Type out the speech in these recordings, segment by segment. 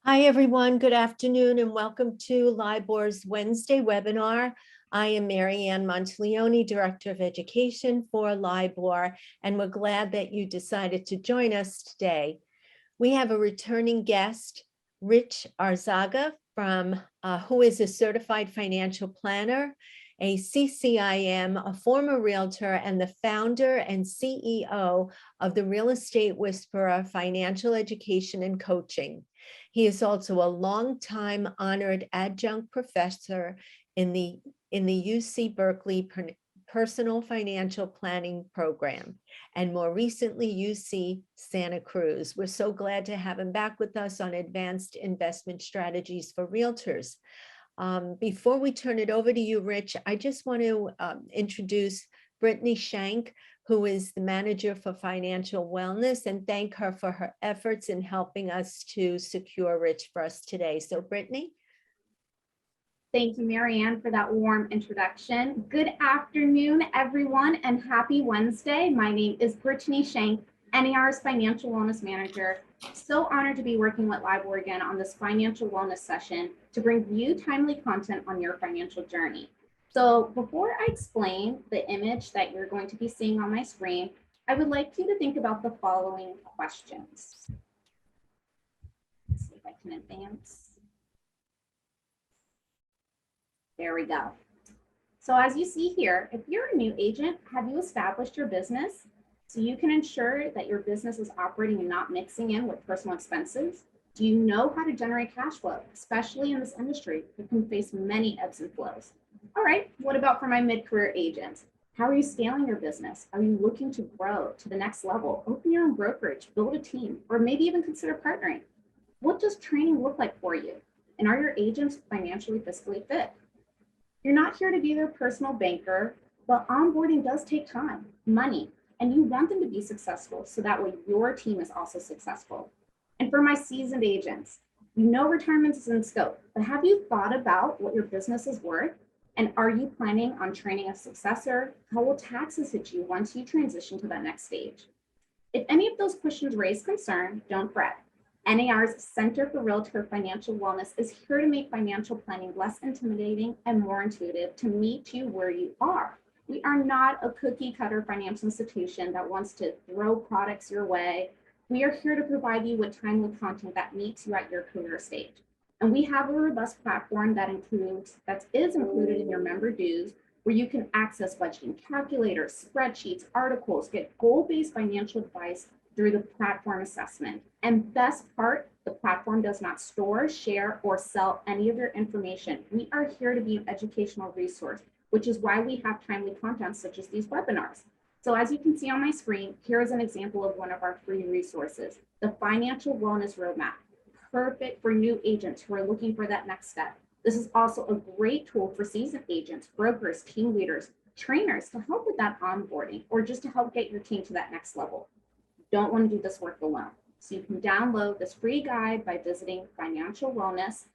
Hi, everyone. Good afternoon and welcome to LIBOR's Wednesday webinar. I am Mary Ann Monteleone, Director of Education for LIBOR, and we're glad that you decided to join us today. We have a returning guest, Rich Arzaga, who is a certified financial planner, a CCIM, a former realtor, and the founder and CEO of the Real Estate Whisperer Financial Education and Coaching. He is also a longtime honored adjunct professor in the UC Berkeley Personal Financial Planning Program, and more recently, UC Santa Cruz. We're so glad to have him back with us on Advanced Investment Strategies for Realtors. Before we turn it over to you, Rich, I just want to introduce Brittany Shank, who is the Manager for Financial Wellness, and thank her for her efforts in helping us to secure Rich for us today. So Brittany? Thank you, Mary Ann, for that warm introduction. Good afternoon, everyone, and happy Wednesday. My name is Brittany Shank, NAR's Financial Wellness Manager. So honored to be working with LIBOR again on this financial wellness session to bring you timely content on your financial journey. So before I explain the image that you're going to be seeing on my screen, I would like you to think about the following questions. Let's see if I can advance. There we go. So as you see here, if you're a new agent, have you established your business so you can ensure that your business is operating and not mixing in with personal expenses? Do you know how to generate cash flow, especially in this industry that can face many ebbs and flows? All right, what about for my mid-career agents? How are you scaling your business? Are you looking to grow to the next level, open your own brokerage, build a team, or maybe even consider partnering? What does training look like for you? And are your agents financially, fiscally fit? You're not here to be their personal banker, but onboarding does take time, money, and you want them to be successful so that way your team is also successful. And for my seasoned agents, you know retirement is in scope, but have you thought about what your business is worth? And are you planning on training a successor? How will taxes hit you once you transition to that next stage? If any of those questions raise concern, don't fret. NAR's Center for Realtor Financial Wellness is here to make financial planning less intimidating and more intuitive to meet you where you are. We are not a cookie cutter financial institution that wants to throw products your way. We are here to provide you with timely content that meets you at your career stage. And we have a robust platform that is included in your member dues, where you can access budgeting calculators, spreadsheets, articles, get goal-based financial advice through the platform assessment. And best part, the platform does not store, share, or sell any of your information. We are here to be an educational resource, which is why we have timely content such as these webinars. So as you can see on my screen, here is an example of one of our free resources, the Financial Wellness Roadmap, perfect for new agents who are looking for that next step. This is also a great tool for seasoned agents, brokers, team leaders, trainers to help with that onboarding or just to help get your team to that next level. Don't want to do this work alone. So you can download this free guide by visiting Financial Wellness,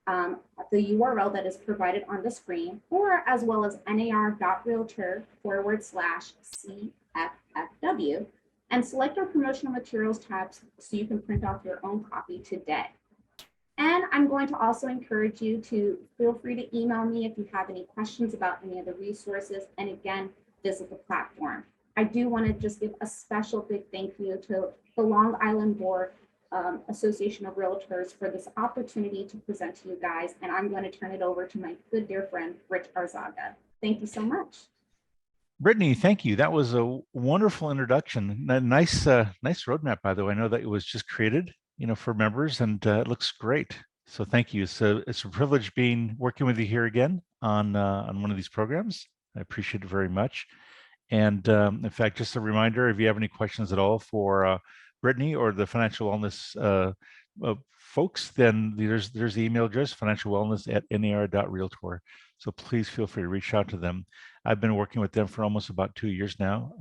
the URL that is provided on the screen, or as well as nar.realtor/CFFW, and select our promotional materials tabs so you can print off your own copy today. And I'm going to also encourage you to feel free to email me if you have any questions about any of the resources, and again, visit the platform. I do want to just give a special big thank you to the Long Island Board Association of Realtors for this opportunity to present to you guys. And I'm going to turn it over to my good dear friend, Rich Arzaga. Thank you so much. Brittany, thank you. That was a wonderful introduction. Nice roadmap, by the way. I know that it was just created, for members, and it looks great. So thank you. So it's a privilege working with you here again on one of these programs. I appreciate it very much. And in fact, just a reminder, if you have any questions at all for Brittany or the financial wellness folks, then there's the email address, financialwellness@nar.realtor. So please feel free to reach out to them. I've been working with them for almost about 2 years now.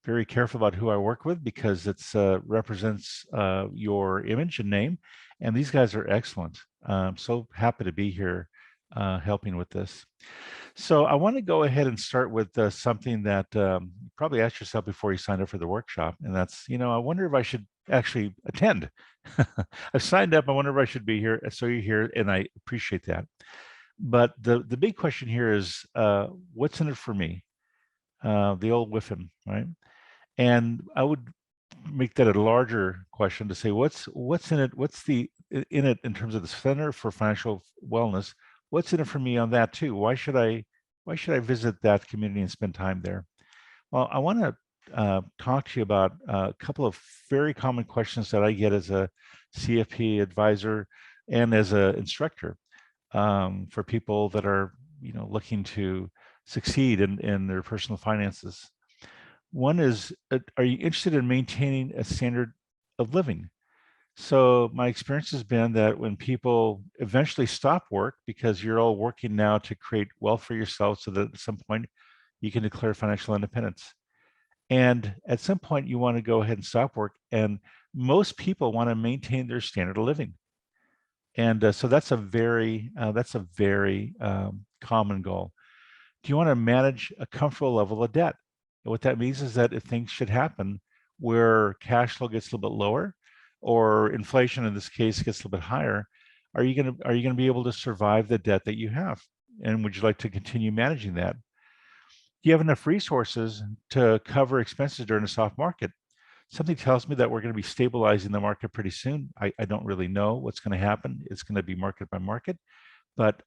Very careful about who I work with because it represents your image and name. And these guys are excellent. I'm so happy to be here helping with this. So I want to go ahead and start with something that you probably asked yourself before you signed up for the workshop, and that's, I wonder if I should actually attend I've signed up. I wonder if I should be here. So you're here, and I appreciate that. But the big question here is, what's in it for me? The old whiffin, right? And I would make that a larger question to say, what's in it? What's in it in terms of the Center for Financial Wellness? What's in it for me on that too? Why should I visit that community and spend time there? Well, I want to talk to you about a couple of very common questions that I get as a CFP advisor and as an instructor for people that are, looking to succeed in their personal finances. One is, are you interested in maintaining a standard of living? So my experience has been that when people eventually stop work, because you're all working now to create wealth for yourself so that at some point you can declare financial independence. And at some point you want to go ahead and stop work. And most people want to maintain their standard of living. And so that's a very common goal. Do you want to manage a comfortable level of debt? And what that means is that if things should happen where cash flow gets a little bit lower, or inflation in this case gets a little bit higher, are you going to be able to survive the debt that you have? And would you like to continue managing that? Do you have enough resources to cover expenses during a soft market? Something tells me that we're going to be stabilizing the market pretty soon. I don't really know what's going to happen. It's going to be market by market. But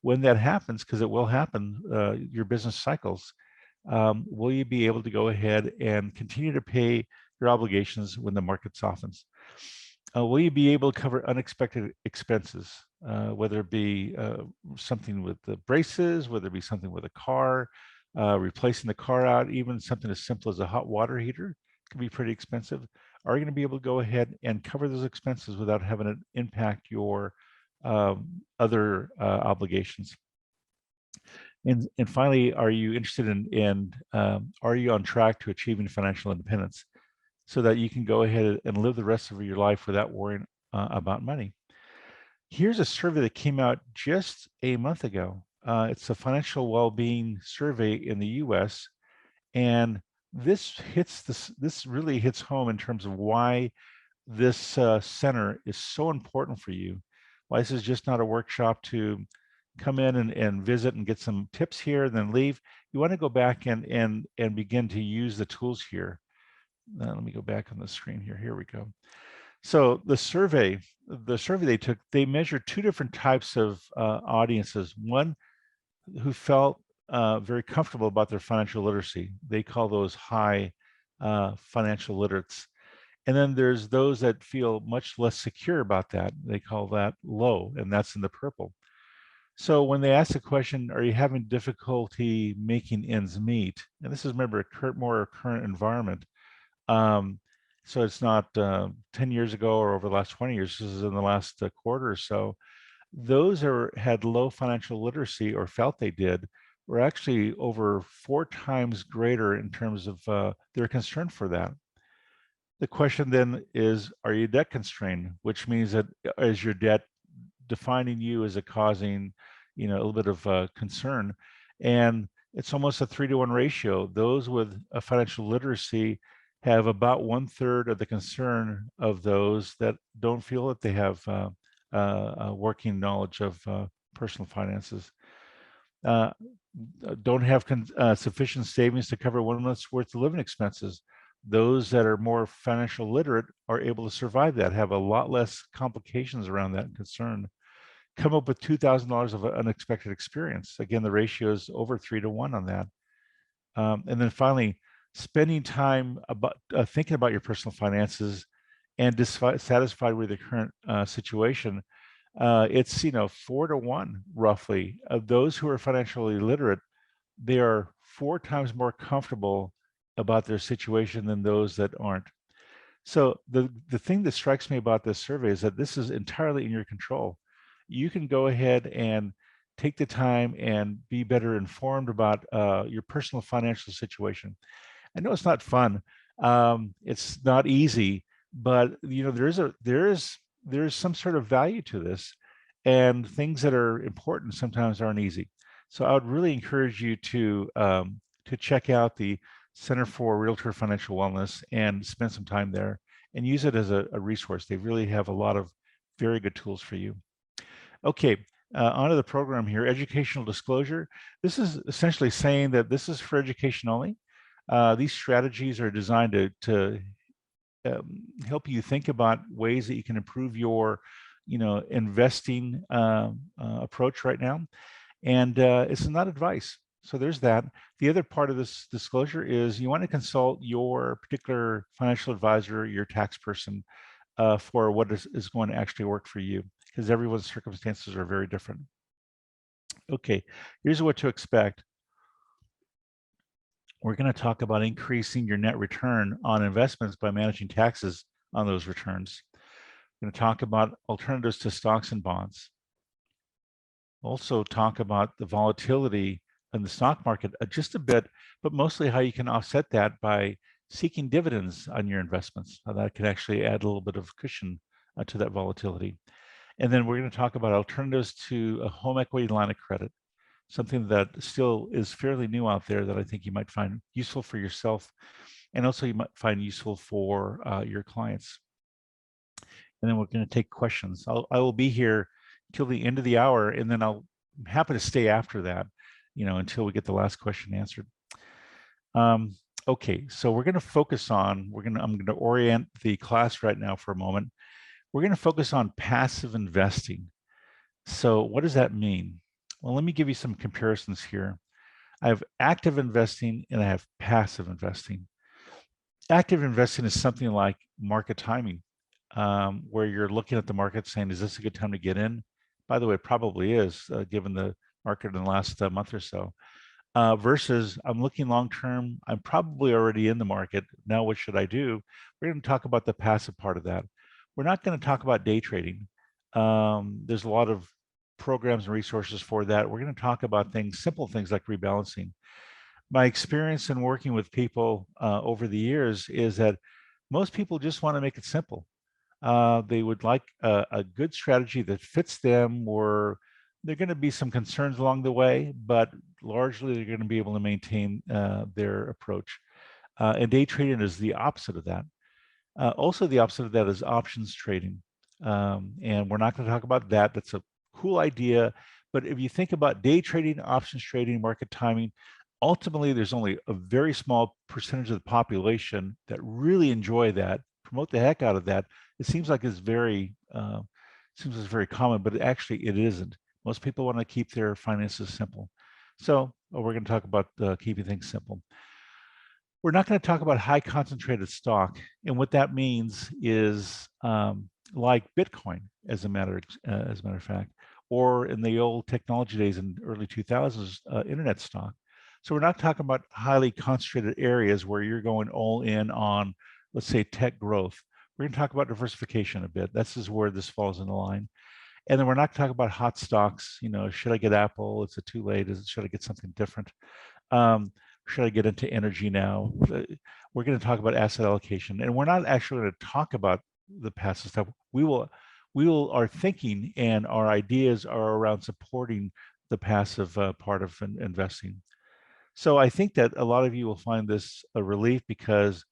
when that happens, because it will happen, your business cycles, will you be able to go ahead and continue to pay your obligations when the market softens? Will you be able to cover unexpected expenses, whether it be something with the braces, whether it be something with a car, replacing the car out, even something as simple as a hot water heater can be pretty expensive. Are you going to be able to go ahead and cover those expenses without having it impact your other obligations? And finally, are you interested in are you on track to achieving financial independence so that you can go ahead and live the rest of your life without worrying about money? Here's a survey that came out just a month ago. It's a financial well-being survey in the US, and this really hits home in terms of why this center is so important for you. Why this is just not a workshop to come in and visit and get some tips here and then leave. You want to go back and begin to use the tools here. Let me go back on the screen here. Here we go. So the survey they took, they measured two different types of audiences. One who felt very comfortable about their financial literacy. They call those high financial literates. And then there's those that feel much less secure about that. They call that low, and that's in the purple. So when they ask the question, are you having difficulty making ends meet? And this is, remember, a more current environment. So it's not 10 years ago or over the last 20 years. This is in the last quarter or so. Those had low financial literacy or felt they did were actually over 4 times greater in terms of their concern for that. The question then is, are you debt constrained? Which means that is your debt defining you as a causing, a little bit of concern? And it's almost a 3-to-1 ratio. Those with a financial literacy have about 1/3 of the concern of those that don't feel that they have a working knowledge of personal finances. Don't have sufficient savings to cover 1 month's worth of living expenses. Those that are more financial literate are able to survive that, have a lot less complications around that concern. Come up with $2,000 of unexpected experience. Again, the ratio is over 3-to-1 on that. And then finally, spending time about thinking about your personal finances and dissatisfied with the current situation. It's 4-to-1 roughly of those who are financially literate. They are 4 times more comfortable about their situation than those that aren't. So the thing that strikes me about this survey is that this is entirely in your control. You can go ahead and take the time and be better informed about your personal financial situation. I know it's not fun. It's not easy, but there is some sort of value to this, and things that are important sometimes aren't easy. So I would really encourage you to check out the Center for Realtor Financial Wellness and spend some time there and use it as a resource. They really have a lot of very good tools for you. Okay, onto the program here, educational disclosure. This is essentially saying that this is for education only. These strategies are designed to help you think about ways that you can improve your, investing approach right now. And it's not advice. So there's that. The other part of this disclosure is you want to consult your particular financial advisor, your tax person, for what is going to actually work for you, because everyone's circumstances are very different. Okay, here's what to expect. We're going to talk about increasing your net return on investments by managing taxes on those returns. We're going to talk about alternatives to stocks and bonds. Also talk about the volatility in the stock market just a bit, but mostly how you can offset that by seeking dividends on your investments. How that can actually add a little bit of cushion to that volatility. And then we're going to talk about alternatives to a home equity line of credit, something that still is fairly new out there that I think you might find useful for yourself, and also you might find useful for your clients. And then we're going to take questions. I will be here till the end of the hour, and then I'm happy to stay after that, until we get the last question answered. Okay, so we're going to focus on, I'm going to orient the class right now for a moment. We're going to focus on passive investing. So what does that mean? Well, let me give you some comparisons here. I have active investing and I have passive investing. Active investing is something like market timing, where you're looking at the market saying, is this a good time to get in? By the way, it probably is, given the market in the last month or so. Versus I'm looking long-term, I'm probably already in the market. Now what should I do? We're going to talk about the passive part of that. We're not going to talk about day trading. There's a lot of programs and resources for that. We're going to talk about simple things like rebalancing. My experience in working with people over the years is that most people just want to make it simple. They would like a good strategy that fits them, or there are going to be some concerns along the way, but largely they're going to be able to maintain their approach. And day trading is the opposite of that. Also, the opposite of that is options trading. And we're not going to talk about that. That's a cool idea. But if you think about day trading, options trading, market timing, ultimately, there's only a very small percentage of the population that really enjoy that, promote the heck out of that. It seems like it's very common, but actually it isn't. Most people want to keep their finances simple. So we're going to talk about keeping things simple. We're not going to talk about high concentrated stock. And what that means is like Bitcoin, as a matter of fact, or in the old technology days in early 2000s, internet stock. So we're not talking about highly concentrated areas where you're going all in on, let's say, tech growth. We're going to talk about diversification a bit. This is where this falls in the line. And then we're not talking about hot stocks. Should I get Apple? Is it too late? Should I get something different? Should I get into energy now? We're going to talk about asset allocation, and we're not actually going to talk about the passive stuff. Our thinking and our ideas are around supporting the passive part of investing. So I think that a lot of you will find this a relief, because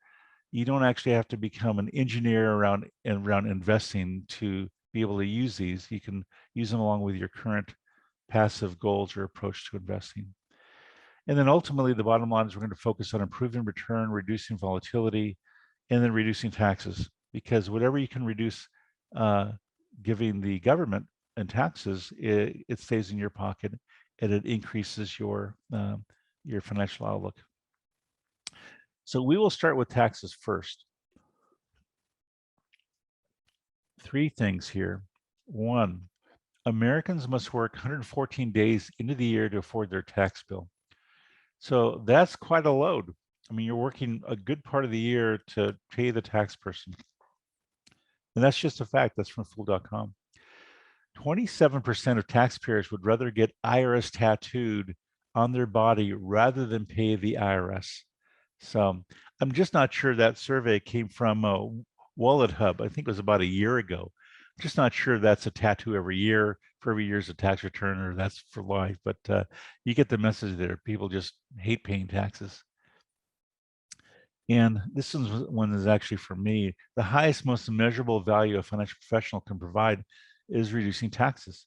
you don't actually have to become an engineer around investing to be able to use these. You can use them along with your current passive goals or approach to investing. And then ultimately, the bottom line is we're going to focus on improving return, reducing volatility, and then reducing taxes, because whatever you can reduce giving the government and taxes, it stays in your pocket, and it increases your financial outlook. So we will start with taxes first. 3 things here. 1, Americans must work 114 days into the year to afford their tax bill. So that's quite a load. I mean, you're working a good part of the year to pay the tax person. And that's just a fact. That's from Fool.com. 27% of taxpayers would rather get IRS tattooed on their body rather than pay the IRS. So I'm just not sure that survey came from Wallet Hub. I think it was about a year ago. I'm just not sure that's a tattoo every year. For every year's a tax return, or that's for life. But you get the message there. People just hate paying taxes. And this one is actually for me, the highest, most measurable value a financial professional can provide is reducing taxes.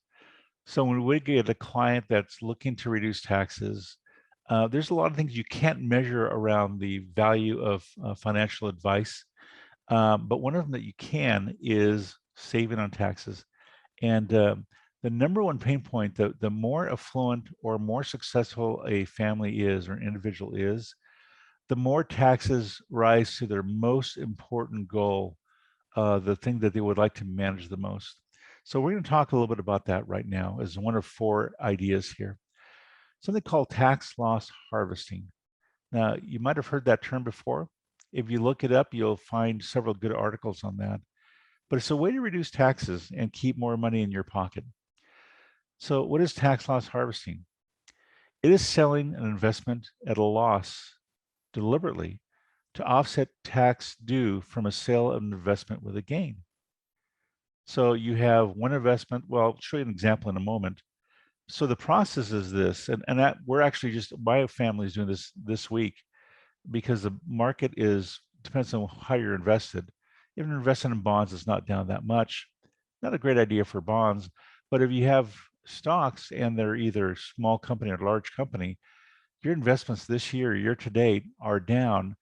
So when we get a client that's looking to reduce taxes, there's a lot of things you can't measure around the value of financial advice. But one of them that you can is saving on taxes. And the number one pain point, the more affluent or more successful a family is or an individual is, the more taxes rise to their most important goal, the thing that they would like to manage the most. So we're going to talk a little bit about that right now as one of 4 ideas here. Something called tax loss harvesting. Now, you might have heard that term before. If you look it up, you'll find several good articles on that. But it's a way to reduce taxes and keep more money in your pocket. So what is tax loss harvesting? It is selling an investment at a loss deliberately to offset tax due from a sale of an investment with a gain. So you have one investment. Well, I'll show you an example in a moment. So the process is this, and that we're actually just, my family is doing this week because the market depends on how you're invested. If you're invested in bonds, it's not down that much. Not a great idea for bonds, but if you have stocks and they're either small company or large company, your investments this year to date, are down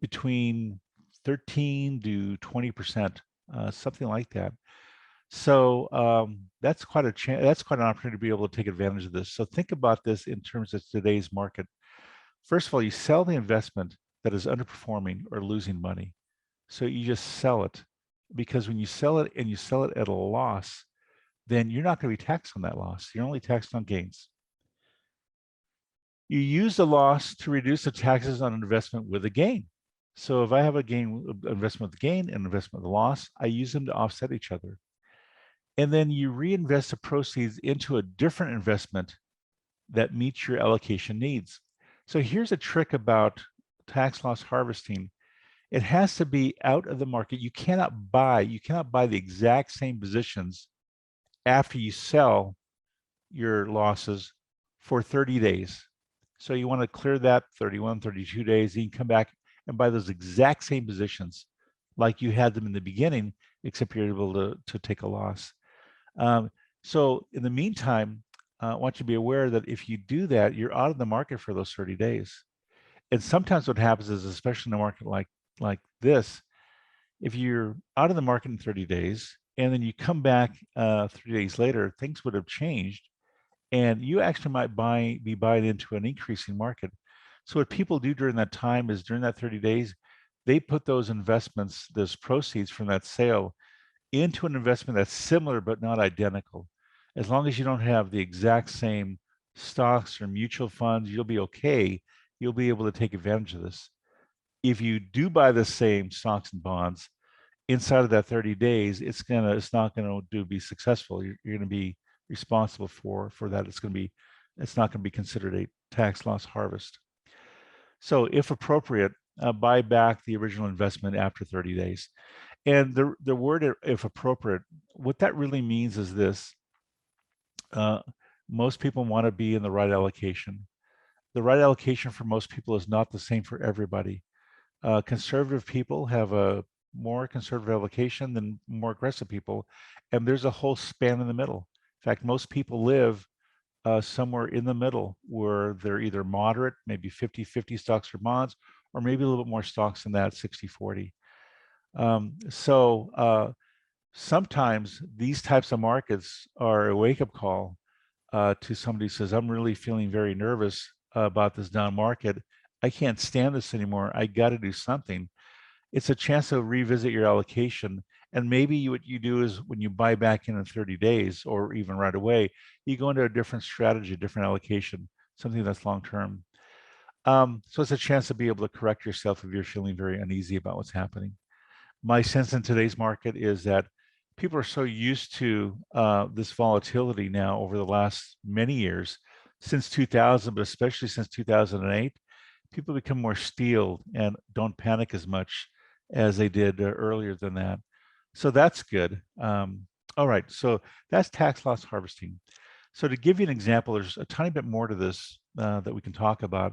between 13 to 20%, something like that. So that's quite a chance. That's quite an opportunity to be able to take advantage of this. So think about this in terms of today's market. First of all, you sell the investment that is underperforming or losing money. So you just sell it, because when you sell it and you sell it at a loss, then you're not going to be taxed on that loss. You're only taxed on gains. You use the loss to reduce the taxes on an investment with a gain. So if I have a gain, investment with a gain and investment with a loss, I use them to offset each other. And then you reinvest the proceeds into a different investment that meets your allocation needs. So here's a trick about tax loss harvesting. It has to be out of the market. You cannot buy the exact same positions after you sell your losses for 30 days. So you want to clear that 31, 32 days, and you can come back and buy those exact same positions like you had them in the beginning, except you're able to take a loss. So in the meantime, I want you to be aware that if you do that, you're out of the market for those 30 days. And sometimes what happens is, especially in a market like this, if you're out of the market in 30 days and then you come back 3 days later, things would have changed, and you actually might be buying into an increasing market. So what people do during that time is, during that 30 days, they put those investments, those proceeds from that sale, into an investment that's similar but not identical. As long as you don't have the exact same stocks or mutual funds, you'll be okay. You'll be able to take advantage of this. If you do buy the same stocks and bonds inside of that 30 days, it's not going to be successful. You're going to be responsible for that. It's not going to be considered a tax loss harvest. So if appropriate, buy back the original investment after 30 days. And the word "if appropriate," what that really means is this: most people want to be in the right allocation. The right allocation for most people is not the same for everybody. Conservative people have a more conservative allocation than more aggressive people, and there's a whole span in the middle. In fact, most people live somewhere in the middle, where they're either moderate, maybe 50-50 stocks or bonds, or maybe a little bit more stocks than that, 60-40. Sometimes these types of markets are a wake-up call to somebody who says, I'm really feeling very nervous about this down market. I can't stand this anymore. I got to do something. It's a chance to revisit your allocation. And maybe what you do is, when you buy back in 30 days or even right away, you go into a different strategy, different allocation, something that's long-term. So it's a chance to be able to correct yourself if you're feeling very uneasy about what's happening. My sense in today's market is that people are so used to this volatility now over the last many years, since 2000, but especially since 2008, people become more steeled and don't panic as much as they did earlier than that. So that's good. All right, so that's tax loss harvesting. So to give you an example, there's a tiny bit more to this that we can talk about.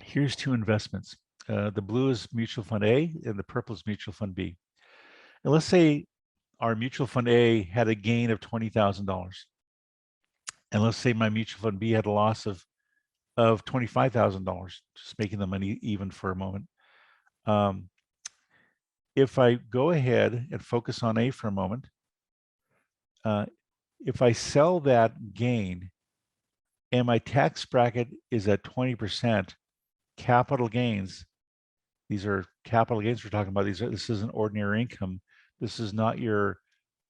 Here's two investments. The blue is mutual fund A and the purple is mutual fund B. And let's say our mutual fund A had a gain of $20,000. And let's say my mutual fund B had a loss of $25,000, just making the money even for a moment. If I go ahead and focus on A for a moment, if I sell that gain and my tax bracket is at 20%, capital gains, these are capital gains we're talking about. This isn't ordinary income. This is not your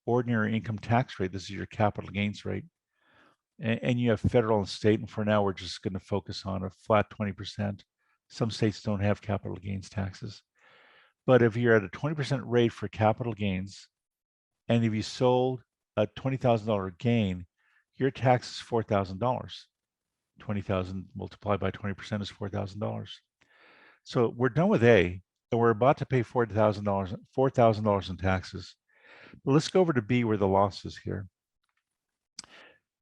ordinary income tax rate. This is your capital gains rate. And you have federal and state, and for now we're just going to focus on a flat 20%. Some states don't have capital gains taxes. But if you're at a 20% rate for capital gains, and if you sold a $20,000 gain, your tax is $4,000. 20,000 multiplied by 20% is $4,000. So we're done with A, and we're about to pay $4,000 in taxes. But let's go over to B, where the loss is here.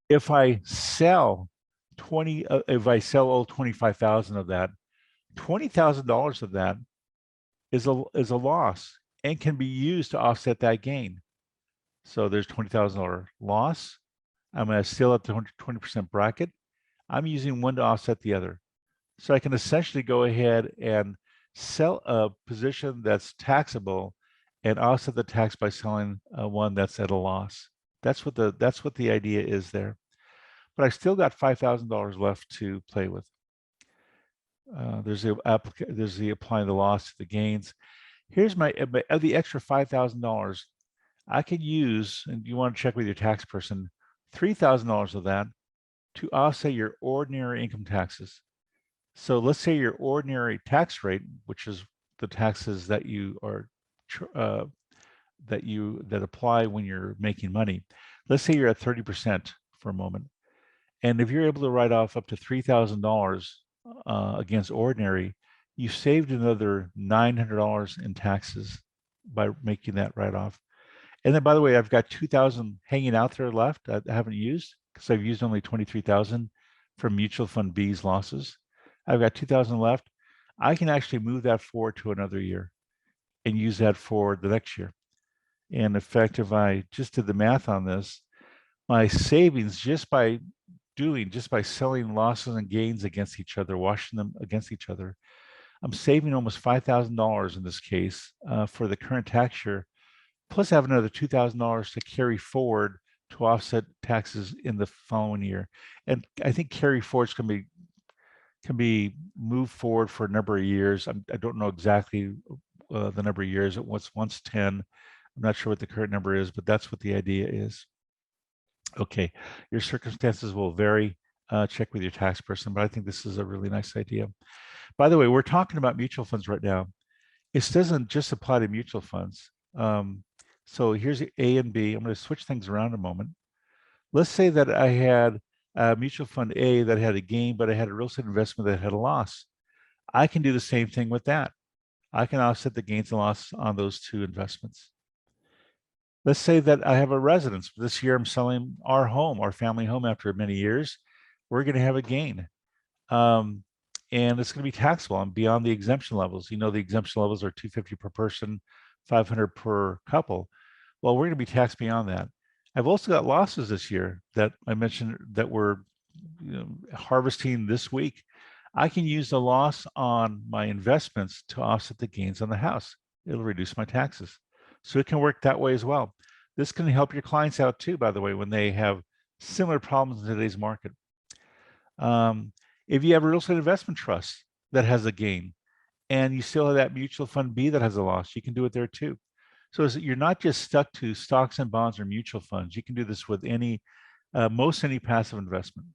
If I sell all 25,000 of that, $20,000 of that is a loss and can be used to offset that gain. So there's $20,000 loss. I'm going to still at the 20% bracket. I'm using one to offset the other. So I can essentially go ahead and sell a position that's taxable and offset the tax by selling one that's at a loss. That's what the idea is there. But I still got $5,000 left to play with. There's the applying the loss to the gains. Here's the extra $5,000. I can use, and you want to check with your tax person, $3,000 of that to offset your ordinary income taxes. So let's say your ordinary tax rate, which is the taxes that you are that apply when you're making money. Let's say you're at 30% for a moment, and if you're able to write off up to $3,000 against ordinary, you saved another $900 in taxes by making that write-off. And then, by the way, I've got 2,000 hanging out there left that I haven't used because I've used only 23,000 from mutual fund B's losses. I've got 2,000 left. I can actually move that forward to another year and use that for the next year. And in fact, if I just did the math on this, my savings just by selling losses and gains against each other, washing them against each other, I'm saving almost $5,000 in this case for the current tax year. Plus, I have another $2,000 to carry forward to offset taxes in the following year. And I think carry forwards can be moved forward for a number of years. I don't know exactly the number of years. It was once 10. I'm not sure what the current number is, but that's what the idea is. Okay, your circumstances will vary. Check with your tax person, but I think this is a really nice idea. By the way, we're talking about mutual funds right now. It doesn't just apply to mutual funds. So here's A and B. I'm going to switch things around a moment. Let's say that I had a mutual fund A that had a gain, but I had a real estate investment that had a loss. I can do the same thing with that. I can offset the gains and loss on those two investments. Let's say that I have a residence. This year I'm selling our home, our family home after many years. We're going to have a gain. And it's going to be taxable. I'm beyond the exemption levels. You know, the exemption levels are $250 per person, $500 per couple. Well, we're going to be taxed beyond that. I've also got losses this year that I mentioned that we're harvesting this week. I can use the loss on my investments to offset the gains on the house. It'll reduce my taxes. So it can work that way as well. This can help your clients out too, by the way, when they have similar problems in today's market. If you have a real estate investment trust that has a gain and you still have that mutual fund B that has a loss, you can do it there too. So you're not just stuck to stocks and bonds or mutual funds. You can do this with most any passive investment.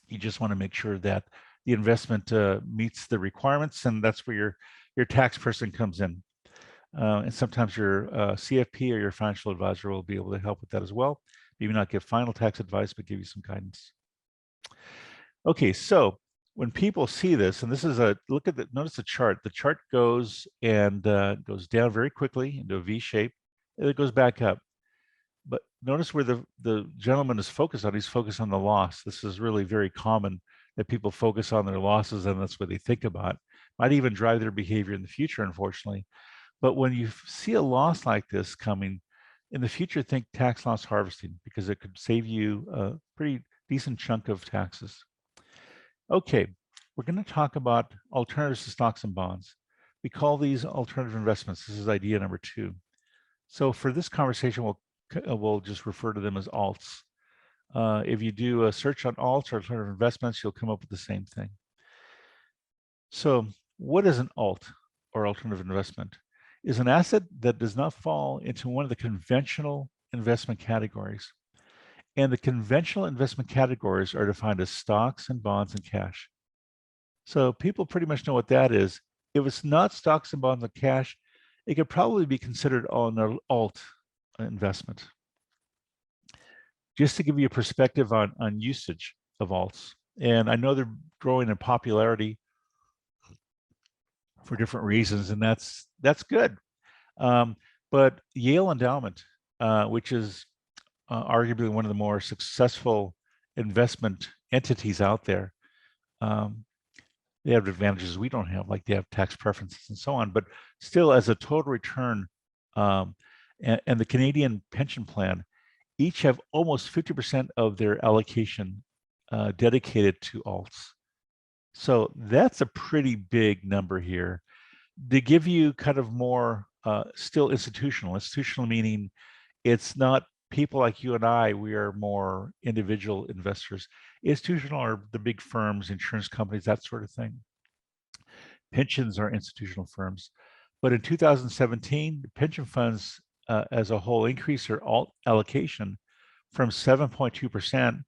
You just want to make sure that the investment meets the requirements, and that's where your tax person comes in. And sometimes your CFP or your financial advisor will be able to help with that as well. Maybe not give final tax advice, but give you some guidance. Okay, so when people see this, and this is notice the chart. The chart goes and goes down very quickly into a V shape, and it goes back up. But notice where the gentleman is focused on. He's focused on the loss. This is really very common that people focus on their losses and that's what they think about. Might even drive their behavior in the future, unfortunately. But when you see a loss like this coming in the future, think tax loss harvesting, because it could save you a pretty decent chunk of taxes. Okay, we're going to talk about alternatives to stocks and bonds. We call these alternative investments. This is idea number 2. So for this conversation, we'll just refer to them as alts. If you do a search on alts or alternative investments, you'll come up with the same thing. So what is an alt or alternative investment? Is an asset that does not fall into one of the conventional investment categories. And the conventional investment categories are defined as stocks and bonds and cash. So people pretty much know what that is. If it's not stocks and bonds and cash, it could probably be considered an alt investment. Just to give you a perspective on usage of alts, and I know they're growing in popularity for different reasons, and that's good. But Yale Endowment, which is arguably one of the more successful investment entities out there, they have advantages we don't have, like they have tax preferences and so on, but still as a total return, and the Canadian pension plan, each have almost 50% of their allocation dedicated to alts. So that's a pretty big number here. To give you kind of more still institutional meaning it's not people like you and I, we are more individual investors. Institutional are the big firms, insurance companies, that sort of thing. Pensions are institutional firms. But in 2017, pension funds as a whole increased their alt allocation from 7.2%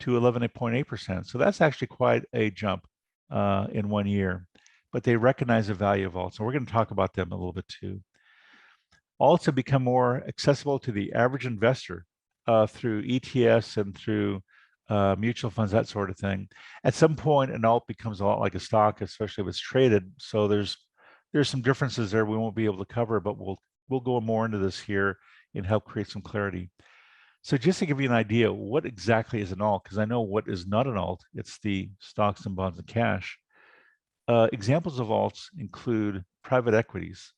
to 11.8%. So that's actually quite a jump in 1 year. But they recognize the value of alts. And we're going to talk about them a little bit too. Alts have become more accessible to the average investor through ETFs and through mutual funds, that sort of thing. At some point, an alt becomes a lot like a stock, especially if it's traded. So there's some differences there we won't be able to cover, but we'll go more into this here and help create some clarity. So just to give you an idea, what exactly is an alt? Because I know what is not an alt. It's the stocks and bonds and cash. Examples of alts include private equities.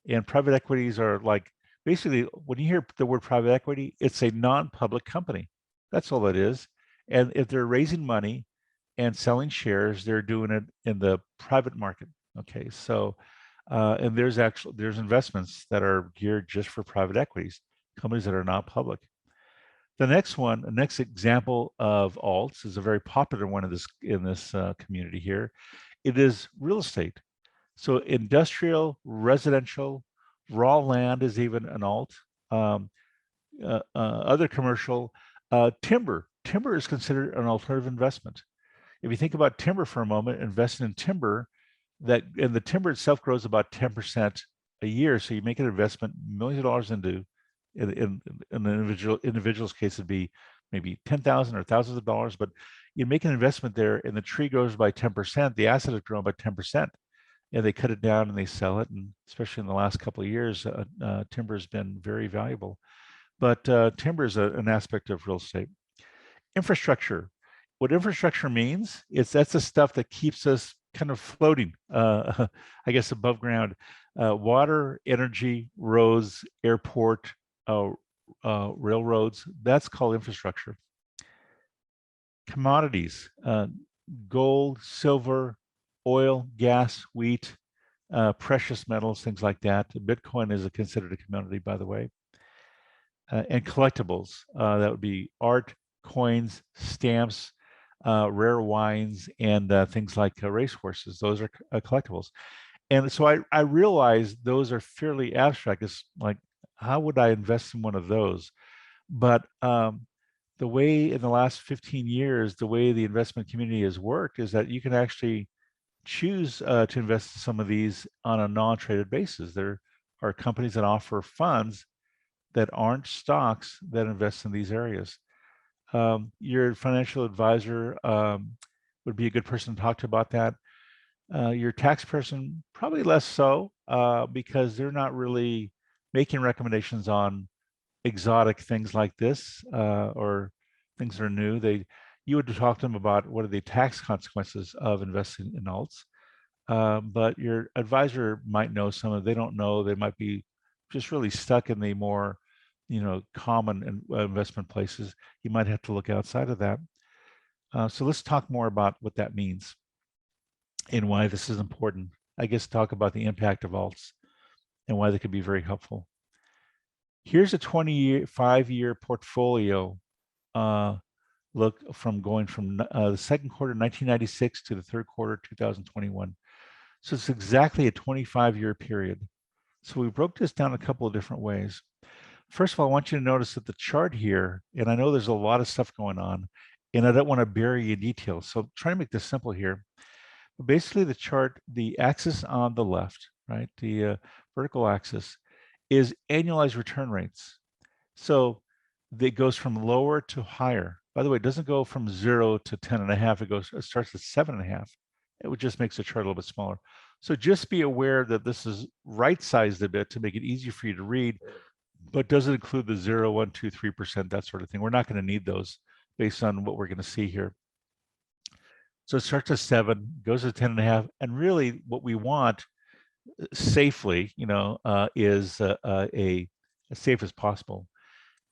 And private equities are like, basically, when you hear the word private equity, it's a non-public company. That's all it is. And if they're raising money and selling shares, they're doing it in the private market. Okay, so, and there's investments that are geared just for private equities, companies that are not public. The next example of alts is a very popular one in this community here. It is real estate. So industrial, residential, raw land is even an alt. Other commercial, timber. Timber is considered an alternative investment. If you think about timber for a moment, investing in timber, and the timber itself grows about 10% a year. So you make an investment, millions of dollars into, in an individual's case, it'd be maybe 10,000 or thousands of dollars, but you make an investment there and the tree grows by 10%, the asset has grown by 10%. And they cut it down and they sell it. And especially in the last couple of years, timber has been very valuable. But timber is an aspect of real estate. Infrastructure. What infrastructure means is that's the stuff that keeps us kind of floating, I guess, above ground. Water, energy, roads, airport, railroads, that's called infrastructure. Commodities, gold, silver, oil, gas, wheat, precious metals, things like that. Bitcoin is considered a commodity, by the way. And collectibles, that would be art, coins, stamps, rare wines, and things like racehorses. Those are collectibles. And so I realized those are fairly abstract. It's like, how would I invest in one of those? But the way in the last 15 years, the way the investment community has worked is that you can actually choose to invest in some of these on a non-traded basis. There are companies that offer funds that aren't stocks that invest in these areas. Your financial advisor would be a good person to talk to about that. Your tax person, probably less so, because they're not really making recommendations on exotic things like this or things that are new. you would talk to them about what are the tax consequences of investing in alts. But your advisor might know some of, they don't know, they might be just really stuck in the more, common investment places. You might have to look outside of that. So let's talk more about what that means and why this is important. I guess talk about the impact of alts and why they could be very helpful. Here's a 25-year portfolio look from going from the second quarter 1996 to the third quarter 2021. So it's exactly a 25-year period. So we broke this down a couple of different ways. First of all, I want you to notice that the chart here, and I know there's a lot of stuff going on, and I don't want to bury you in details. So try to make this simple here. But basically, the chart, the axis on the left, right, the vertical axis, is annualized return rates. So it goes from lower to higher. By the way, it doesn't go from 0 to 10.5. It starts at 7.5. It just makes the chart a little bit smaller. So just be aware that this is right-sized a bit to make it easy for you to read, but doesn't include the 0, 1, 2, 3%, that sort of thing. We're not going to need those based on what we're going to see here. So it starts at 7, goes to 10.5, and really what we want safely, is as safe as possible.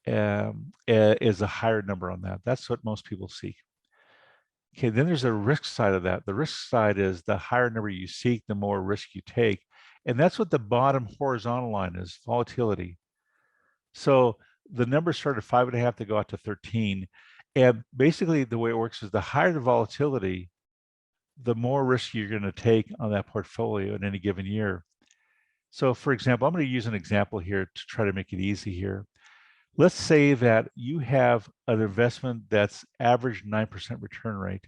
Is a higher number on that. That's what most people seek. Okay, then there's a risk side of that. The risk side is the higher number you seek, the more risk you take. And that's what the bottom horizontal line is, volatility. So the numbers start at 5.5 to go out to 13. And basically the way it works is the higher the volatility, the more risk you're going to take on that portfolio in any given year. So for example, I'm going to use an example here to try to make it easy here. Let's say that you have an investment that's average 9% return rate,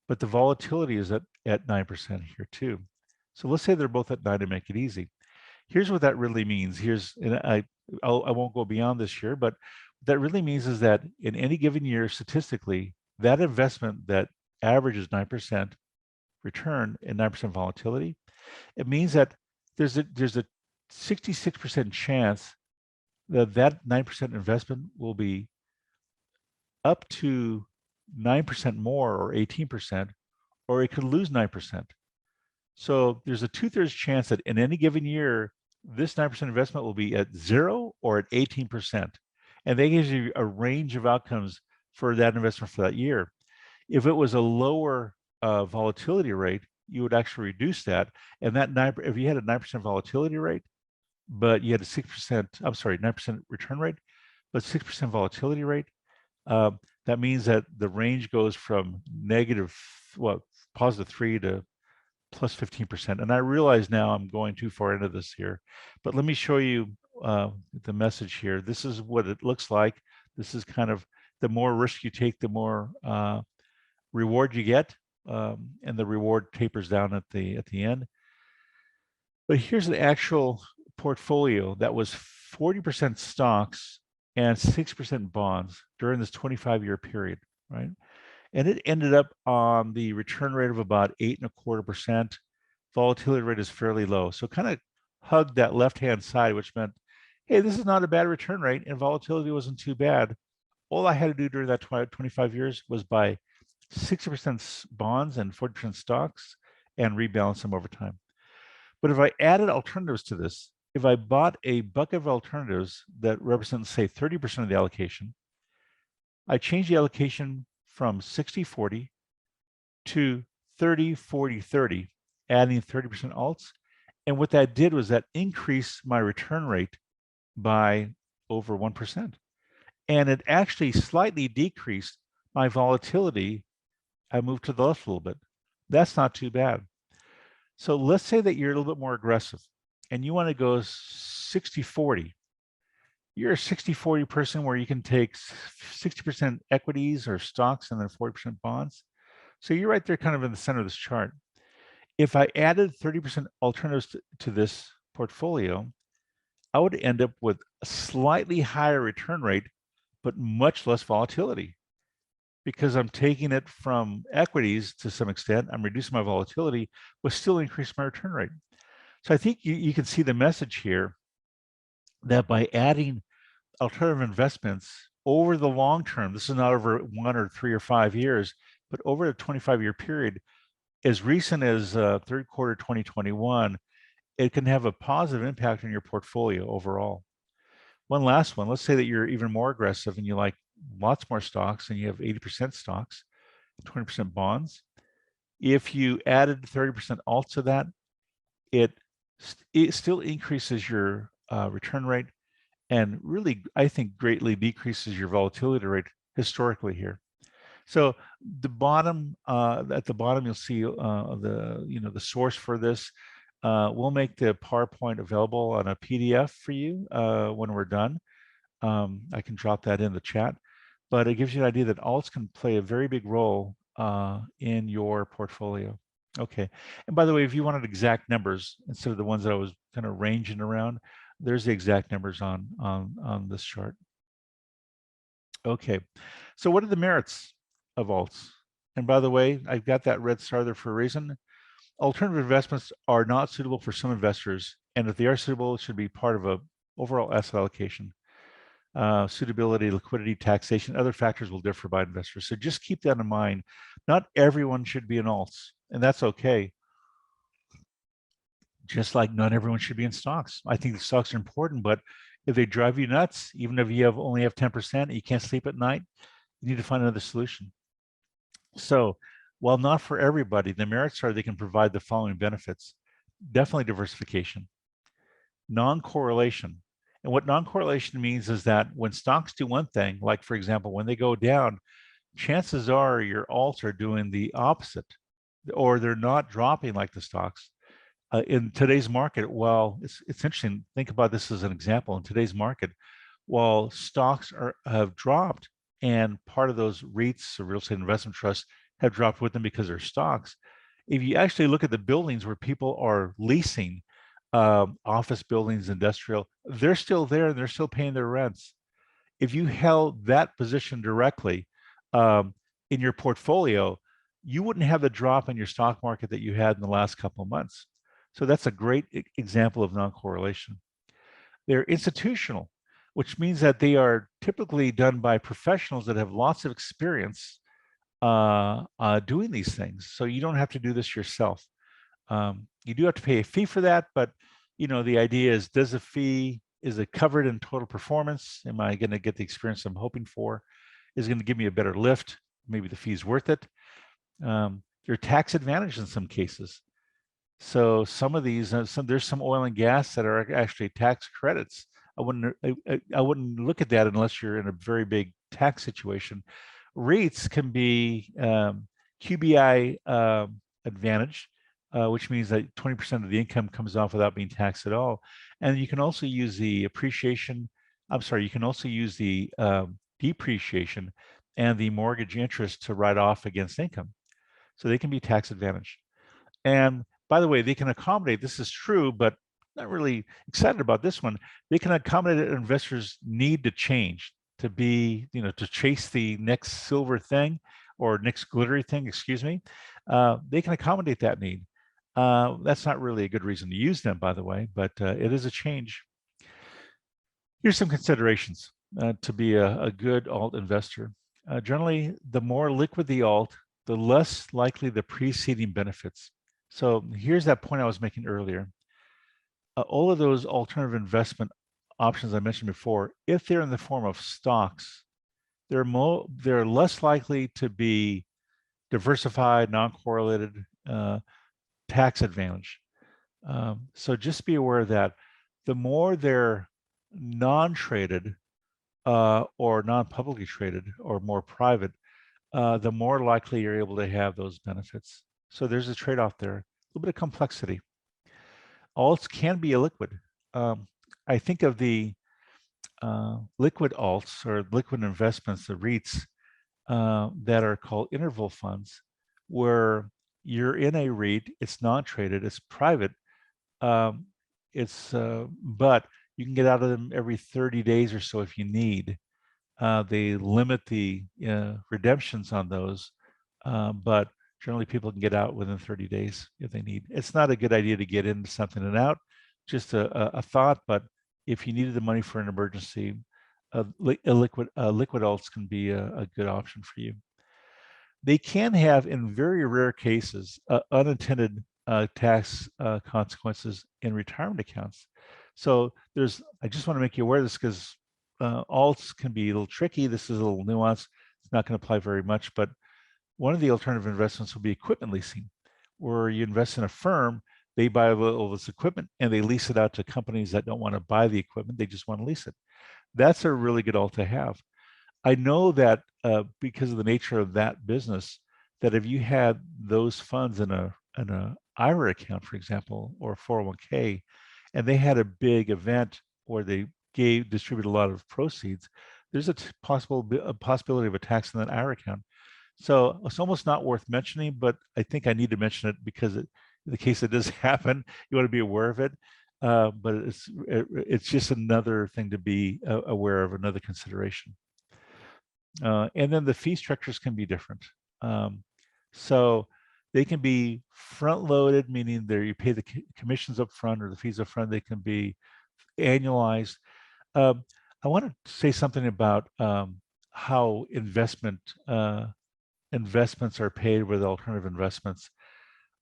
but the volatility is at 9% here too. So let's say they're both at 9 to make it easy. Here's what that really means. And I won't go beyond this here, but what that really means is that in any given year, statistically, that investment that averages 9% return and 9% volatility, it means that there's a 66% chance that 9% investment will be up to 9% more or 18%, or it could lose 9%. So there's a 2/3 chance that in any given year, this 9% investment will be at 0 or at 18%. And that gives you a range of outcomes for that investment for that year. If it was a lower volatility rate, you would actually reduce that. And that if you had a 9% volatility rate, but you had a 9% return rate, but 6% volatility rate, that means that the range goes from +3 to +15%. And I realize now I'm going too far into this here, but let me show you the message here. This is what it looks like. This is kind of the more risk you take, the more reward you get, and the reward tapers down at the end. But here's the actual portfolio that was 40% stocks and 6% bonds during this 25-year period, right? And it ended up on the return rate of about 8.25%. Volatility rate is fairly low. So kind of hugged that left-hand side, which meant, hey, this is not a bad return rate and volatility wasn't too bad. All I had to do during that 25 years was buy 60% bonds and 40% stocks and rebalance them over time. But if I added alternatives to this, if I bought a bucket of alternatives that represents, say, 30% of the allocation, I changed the allocation from 60-40 to 30-40-30, adding 30% alts. And what that did was that increased my return rate by over 1%. And it actually slightly decreased my volatility. I moved to the left a little bit. That's not too bad. So let's say that you're a little bit more aggressive and you want to go 60-40. You're a 60-40 person where you can take 60% equities or stocks and then 40% bonds. So you're right there kind of in the center of this chart. If I added 30% alternatives to this portfolio, I would end up with a slightly higher return rate, but much less volatility. Because I'm taking it from equities to some extent, I'm reducing my volatility, but still increase my return rate. So I think you can see the message here that by adding alternative investments over the long term, this is not over 1 or 3 or 5 years, but over a 25-year period, as recent as third quarter 2021, it can have a positive impact on your portfolio overall. One last one, let's say that you're even more aggressive and you like lots more stocks and you have 80% stocks, 20% bonds. If you added 30% alt to that, it still increases your return rate and really, I think, greatly decreases your volatility rate historically here. So the bottom, at the bottom, you'll see the source for this. We'll make the PowerPoint available on a PDF for you when we're done. I can drop that in the chat, but it gives you an idea that alts can play a very big role in your portfolio. Okay, and by the way, if you wanted exact numbers instead of the ones that I was kind of ranging around, there's the exact numbers on this chart. Okay, so what are the merits of alts? And by the way, I've got that red star there for a reason. Alternative investments are not suitable for some investors, and if they are suitable, it should be part of a overall asset allocation. Suitability, liquidity, taxation, other factors will differ by investors. So just keep that in mind. Not everyone should be in alts, and that's okay. Just like not everyone should be in stocks. I think the stocks are important, but if they drive you nuts, even if you only have 10%, you can't sleep at night, you need to find another solution. So while not for everybody, the merits are they can provide the following benefits. Definitely diversification. Non-correlation. And what non-correlation means is that when stocks do one thing, like for example, when they go down, chances are your alts are doing the opposite, or they're not dropping like the stocks. In today's market, well, it's interesting. Think about this as an example. In today's market, while stocks have dropped, and part of those REITs or real estate investment trusts have dropped with them because they're stocks. If you actually look at the buildings where people are leasing, office buildings, industrial, they're still there and they're still paying their rents. If you held that position directly in your portfolio, you wouldn't have the drop in your stock market that you had in the last couple of months. So that's a great example of non-correlation. They're institutional, which means that they are typically done by professionals that have lots of experience doing these things. So you don't have to do this yourself. You do have to pay a fee for that, but the idea is, is it covered in total performance? Am I going to get the experience I'm hoping for? Is it going to give me a better lift? Maybe the fee's worth it. They're tax advantage in some cases. So some of these, there's some oil and gas that are actually tax credits. I wouldn't look at that unless you're in a very big tax situation. REITs can be QBI advantage, which means that 20% of the income comes off without being taxed at all. And you can also use the appreciation. You can also use the depreciation and the mortgage interest to write off against income. So they can be tax advantage. And by the way, they can accommodate, this is true, but not really excited about this one. They can accommodate investors' need to change, to be, to chase the next silver thing or next glittery thing, excuse me. They can accommodate that need. That's not really a good reason to use them, by the way, but it is a change. Here's some considerations to be a good alt investor. Generally, the more liquid the alt, the less likely the preceding benefits. So here's that point I was making earlier. All of those alternative investment options I mentioned before, if they're in the form of stocks, they're less likely to be diversified, non-correlated, tax advantage. So just be aware of that. The more they're non-traded or non-publicly traded or more private, the more likely you're able to have those benefits. So there's a trade-off there, a little bit of complexity. Alts can be illiquid. I think of the liquid alts or liquid investments, the REITs, that are called interval funds, where you're in a REIT, it's non-traded, it's private, but you can get out of them every 30 days or so if you need. They limit the redemptions on those, but generally people can get out within 30 days if they need. It's not a good idea to get into something and out, just a thought, but if you needed the money for an emergency, liquid alts can be a good option for you. They can have, in very rare cases, unintended tax consequences in retirement accounts. So I just want to make you aware of this because alts can be a little tricky. This is a little nuanced. It's not going to apply very much, but one of the alternative investments will be equipment leasing, where you invest in a firm, they buy all this equipment and they lease it out to companies that don't want to buy the equipment, they just want to lease it. That's a really good alt to have. I know that because of the nature of that business, that if you had those funds in a IRA account, for example, or 401k, and they had a big event where they distributed a lot of proceeds, there's a possibility of a tax in that IRA account. So it's almost not worth mentioning, but I think I need to mention it because in the case it does happen, you want to be aware of it. But it's just another thing to be aware of, another consideration. And then the fee structures can be different. So they can be front-loaded, meaning you pay the commissions up front or the fees up front. They can be annualized. I want to say something about how investments are paid with alternative investments.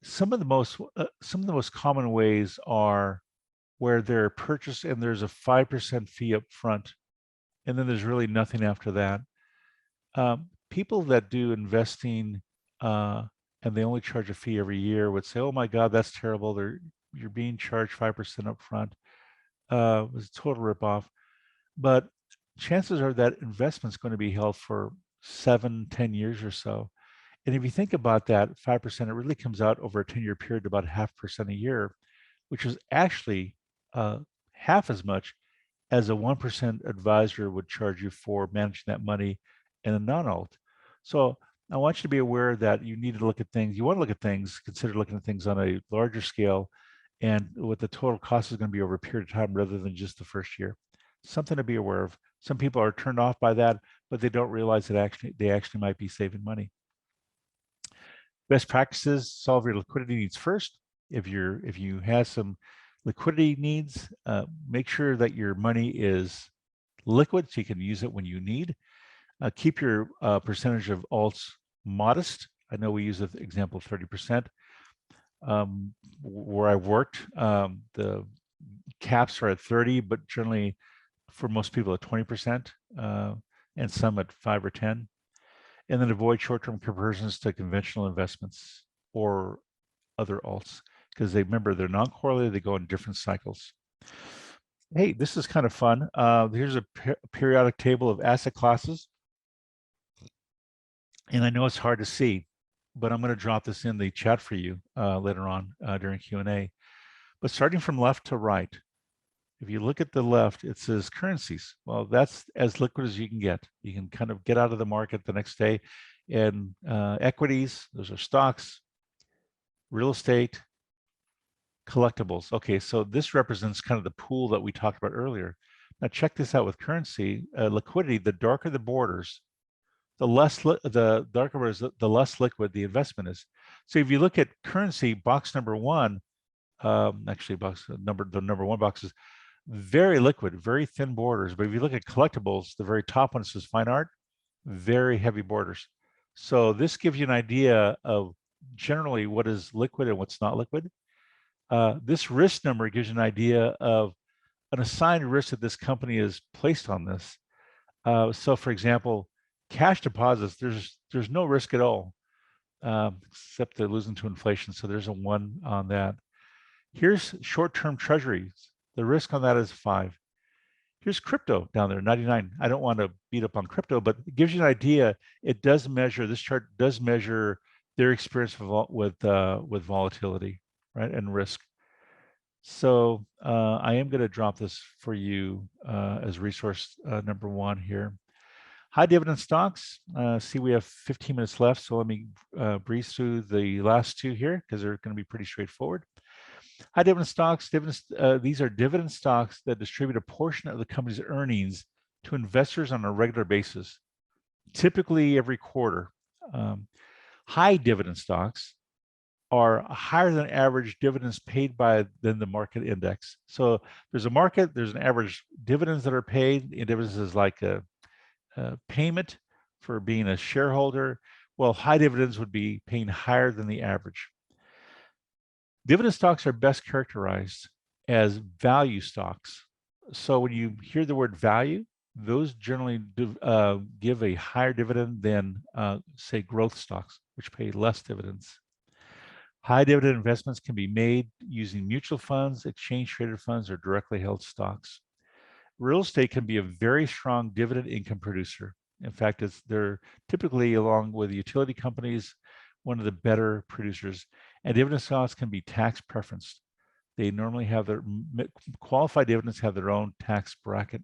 Some of the most common ways are where they're purchased and there's a 5% fee up front, and then there's really nothing after that. People that do investing and they only charge a fee every year would say, "Oh my God, that's terrible. You're being charged 5% up front." It was a total ripoff. But chances are that investment's going to be held for 7-10 years or so. And if you think about that, 5%, it really comes out over a 10-year period to about 0.5% a year, which is actually half as much as a 1% advisor would charge you for managing that money in a non-alt. So I want you to be aware that you need to look at things. You want to look at things, consider looking at things on a larger scale and what the total cost is going to be over a period of time rather than just the first year. Something to be aware of. Some people are turned off by that, but they don't realize that they actually might be saving money. Best practices: solve your liquidity needs first. If you have some liquidity needs, make sure that your money is liquid so you can use it when you need. Keep your percentage of alts modest. I know we use the example of 30%. Where I've worked, the caps are at 30, but generally for most people at 20%, and some at 5 or 10. And then avoid short-term conversions to conventional investments or other alts, because remember, they're non-correlated, they go in different cycles. Hey, this is kind of fun. Here's a periodic table of asset classes. And I know it's hard to see, but I'm going to drop this in the chat for you later on during Q&A. But starting from left to right, if you look at the left, it says currencies. Well, that's as liquid as you can get. You can kind of get out of the market the next day. And equities, those are stocks, real estate, collectibles. Okay, so this represents kind of the pool that we talked about earlier. Now check this out with currency, liquidity, the darker the borders, the darker is the less liquid the investment is. So if you look at currency, box number one, actually the number one box is very liquid, very thin borders. But if you look at collectibles, the very top one says fine art, very heavy borders. So this gives you an idea of generally what is liquid and what's not liquid. This risk number gives you an idea of an assigned risk that this company is placed on this. So for example, cash deposits, there's no risk at all, except they're losing to inflation. So there's a 1 on that. Here's short-term treasuries. The risk on that is 5. Here's crypto down there, 99. I don't want to beat up on crypto, but it gives you an idea. It does measure, this chart does measure their experience with volatility, right, and risk. So I am going to drop this for you as resource number 1 here. High dividend stocks. See, we have 15 minutes left, so let me breeze through the last 2 here because they're going to be pretty straightforward. High dividend stocks. These are dividend stocks that distribute a portion of the company's earnings to investors on a regular basis, typically every quarter. High dividend stocks are higher than average dividends paid by than the market index. So there's a market, there's an average dividends that are paid. Dividends is like a payment for being a shareholder. Well, high dividends would be paying higher than the average. Dividend stocks are best characterized as value stocks. So when you hear the word value, those generally give a higher dividend than, say, growth stocks, which pay less dividends. High dividend investments can be made using mutual funds, exchange traded funds, or directly held stocks. Real estate can be a very strong dividend income producer. In fact, they're typically, along with utility companies, one of the better producers. And dividend stocks can be tax preferenced. They normally have their qualified dividends have their own tax bracket.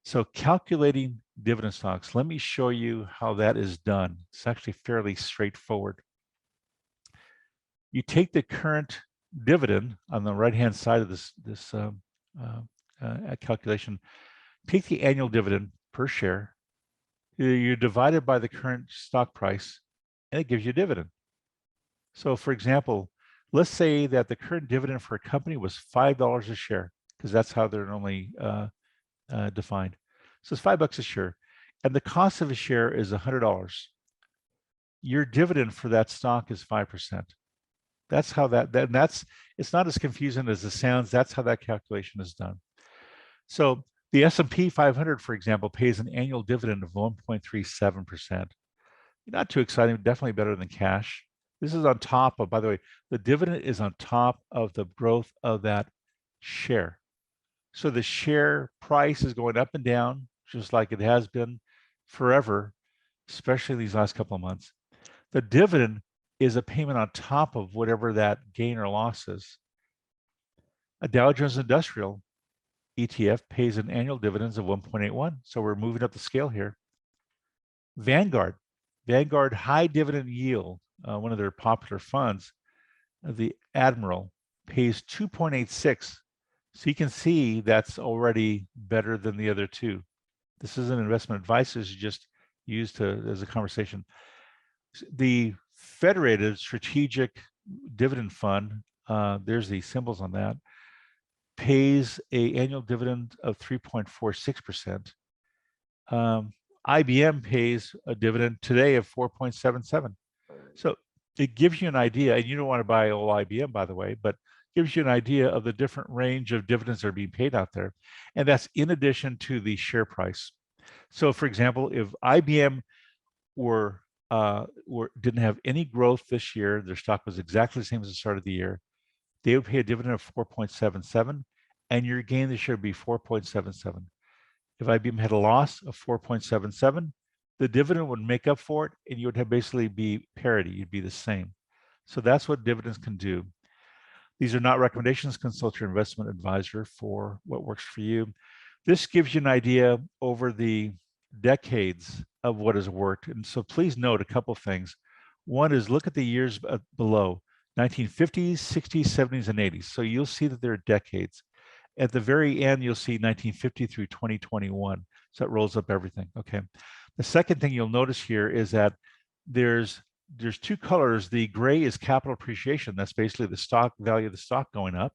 So calculating dividend stocks, let me show you how that is done. It's actually fairly straightforward. You take the current dividend on the right-hand side of this calculation, take the annual dividend per share, you divide it by the current stock price, and it gives you a dividend. So for example, let's say that the current dividend for a company was $5 a share, because that's how they're normally defined. So it's $5 a share, and the cost of a share is $100. Your dividend for that stock is 5%. That's how that's it's not as confusing as it sounds. That's how that calculation is done. So the S&P 500, for example, pays an annual dividend of 1.37%. Not too exciting, definitely better than cash. This is on top of, by the way, the dividend is on top of the growth of that share. So the share price is going up and down, just like it has been forever, especially these last couple of months. The dividend is a payment on top of whatever that gain or loss is. A Dow Jones Industrial ETF pays an annual dividends of 1.81. So we're moving up the scale here. Vanguard High Dividend Yield, one of their popular funds, the Admiral, pays 2.86. So you can see that's already better than the other two. This isn't investment advice, this is just used as a conversation. The Federated Strategic Dividend Fund, there's the symbols on that, pays an annual dividend of 3.46%. IBM pays a dividend today of 4.77. So it gives you an idea, and you don't want to buy all IBM, by the way, but gives you an idea of the different range of dividends that are being paid out there. And that's in addition to the share price. So for example, if IBM didn't have any growth this year, their stock was exactly the same as the start of the year, they would pay a dividend of 4.77, and your gain this year would be 4.77. If IBM had a loss of 4.77, the dividend would make up for it, and you would have basically be parity. You'd be the same. So that's what dividends can do. These are not recommendations. Consult your investment advisor for what works for you. This gives you an idea over the decades of what has worked. And so please note a couple of things. One is look at the years below, 1950s, 60s, 70s, and 80s. So you'll see that there are decades. At the very end, you'll see 1950 through 2021. So it rolls up everything, okay? The second thing you'll notice here is that there's two colors. The gray is capital appreciation. That's basically the stock value of the stock going up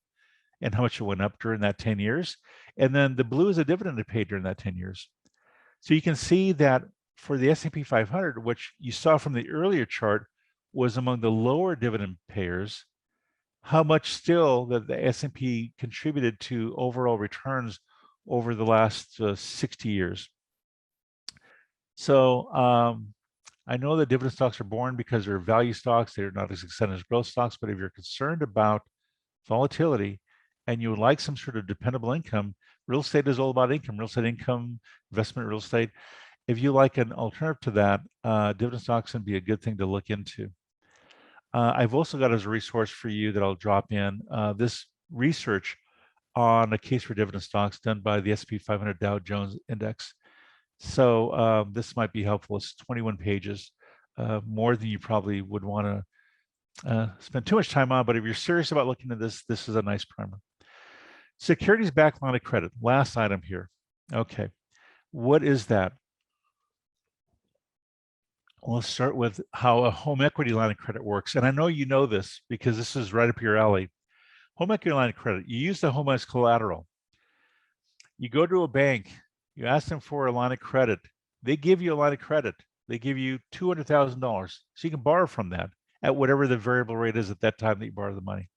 and how much it went up during that 10 years. And then the blue is a dividend it paid during that 10 years. So you can see that for the S&P 500, which you saw from the earlier chart was among the lower dividend payers, how much still that the S&P contributed to overall returns over the last 60 years. So I know that dividend stocks are boring because they're value stocks. They're not as exciting as growth stocks, but if you're concerned about volatility and you would like some sort of dependable income, real estate is all about income, real estate income, investment real estate. If you like an alternative to that, dividend stocks can be a good thing to look into. I've also got as a resource for you that I'll drop in this research on a case for dividend stocks done by the S&P 500 Dow Jones Index. So this might be helpful. It's 21 pages, more than you probably would want to spend too much time on, but if you're serious about looking at this, this is a nice primer. Securities backed line of credit, last item here. Okay, what is that? Let's start with how a home equity line of credit works. And I know you know this because this is right up your alley. Home equity line of credit, you use the home as collateral. You go to a bank, you ask them for a line of credit. They give you a line of credit. They give you $200,000. So you can borrow from that at whatever the variable rate is at that time that you borrow the money.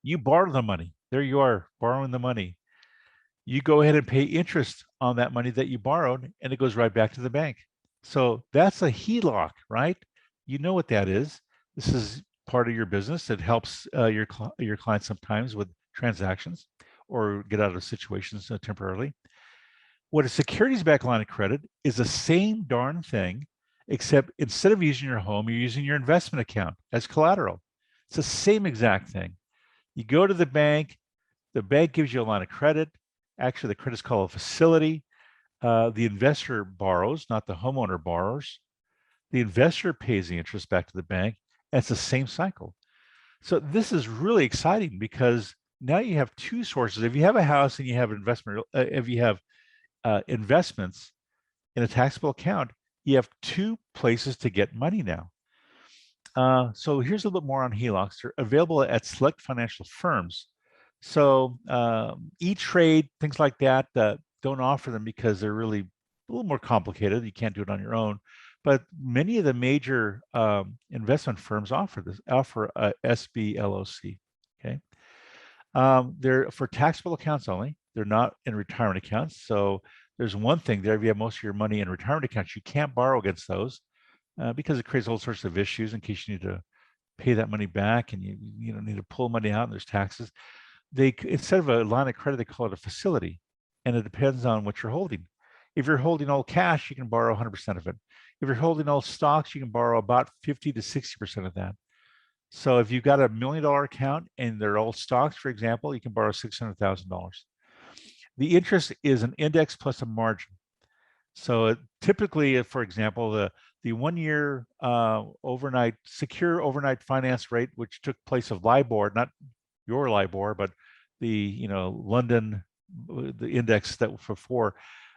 You borrow the money. There you are, borrowing the money. You go ahead and pay interest on that money that you borrowed, and it goes right back to the bank. So that's a HELOC, right? You know what that is. This is part of your business. It helps your clients sometimes with transactions or get out of situations temporarily. What a securities-backed line of credit is the same darn thing, except instead of using your home, you're using your investment account as collateral. It's the same exact thing. You go to the bank gives you a line of credit. Actually, the credit is called a facility. The investor borrows, not the homeowner borrows. The investor pays the interest back to the bank, and it's the same cycle. So this is really exciting because now you have two sources. If you have a house and you have if you have investments in a taxable account, you have two places to get money now. So here's a little bit more on HELOCs. They're available at select financial firms. So E-Trade, things like that, don't offer them because they're really a little more complicated. You can't do it on your own. But many of the major investment firms offer SBLOC. Okay, they're for taxable accounts only. They're not in retirement accounts. So there's one thing there: if you have most of your money in retirement accounts, you can't borrow against those because it creates all sorts of issues in case you need to pay that money back and you need to pull money out and there's taxes. They, instead of a line of credit, they call it a facility, and it depends on what you're holding. If you're holding all cash, you can borrow 100% of it. If you're holding all stocks, you can borrow about 50 to 60% of that. So if you've got $1 million account and they're all stocks, for example, you can borrow $600,000. The interest is an index plus a margin. So typically, for example, the 1 year secure overnight finance rate, which took place of LIBOR, not your LIBOR, but the London, the index that for four,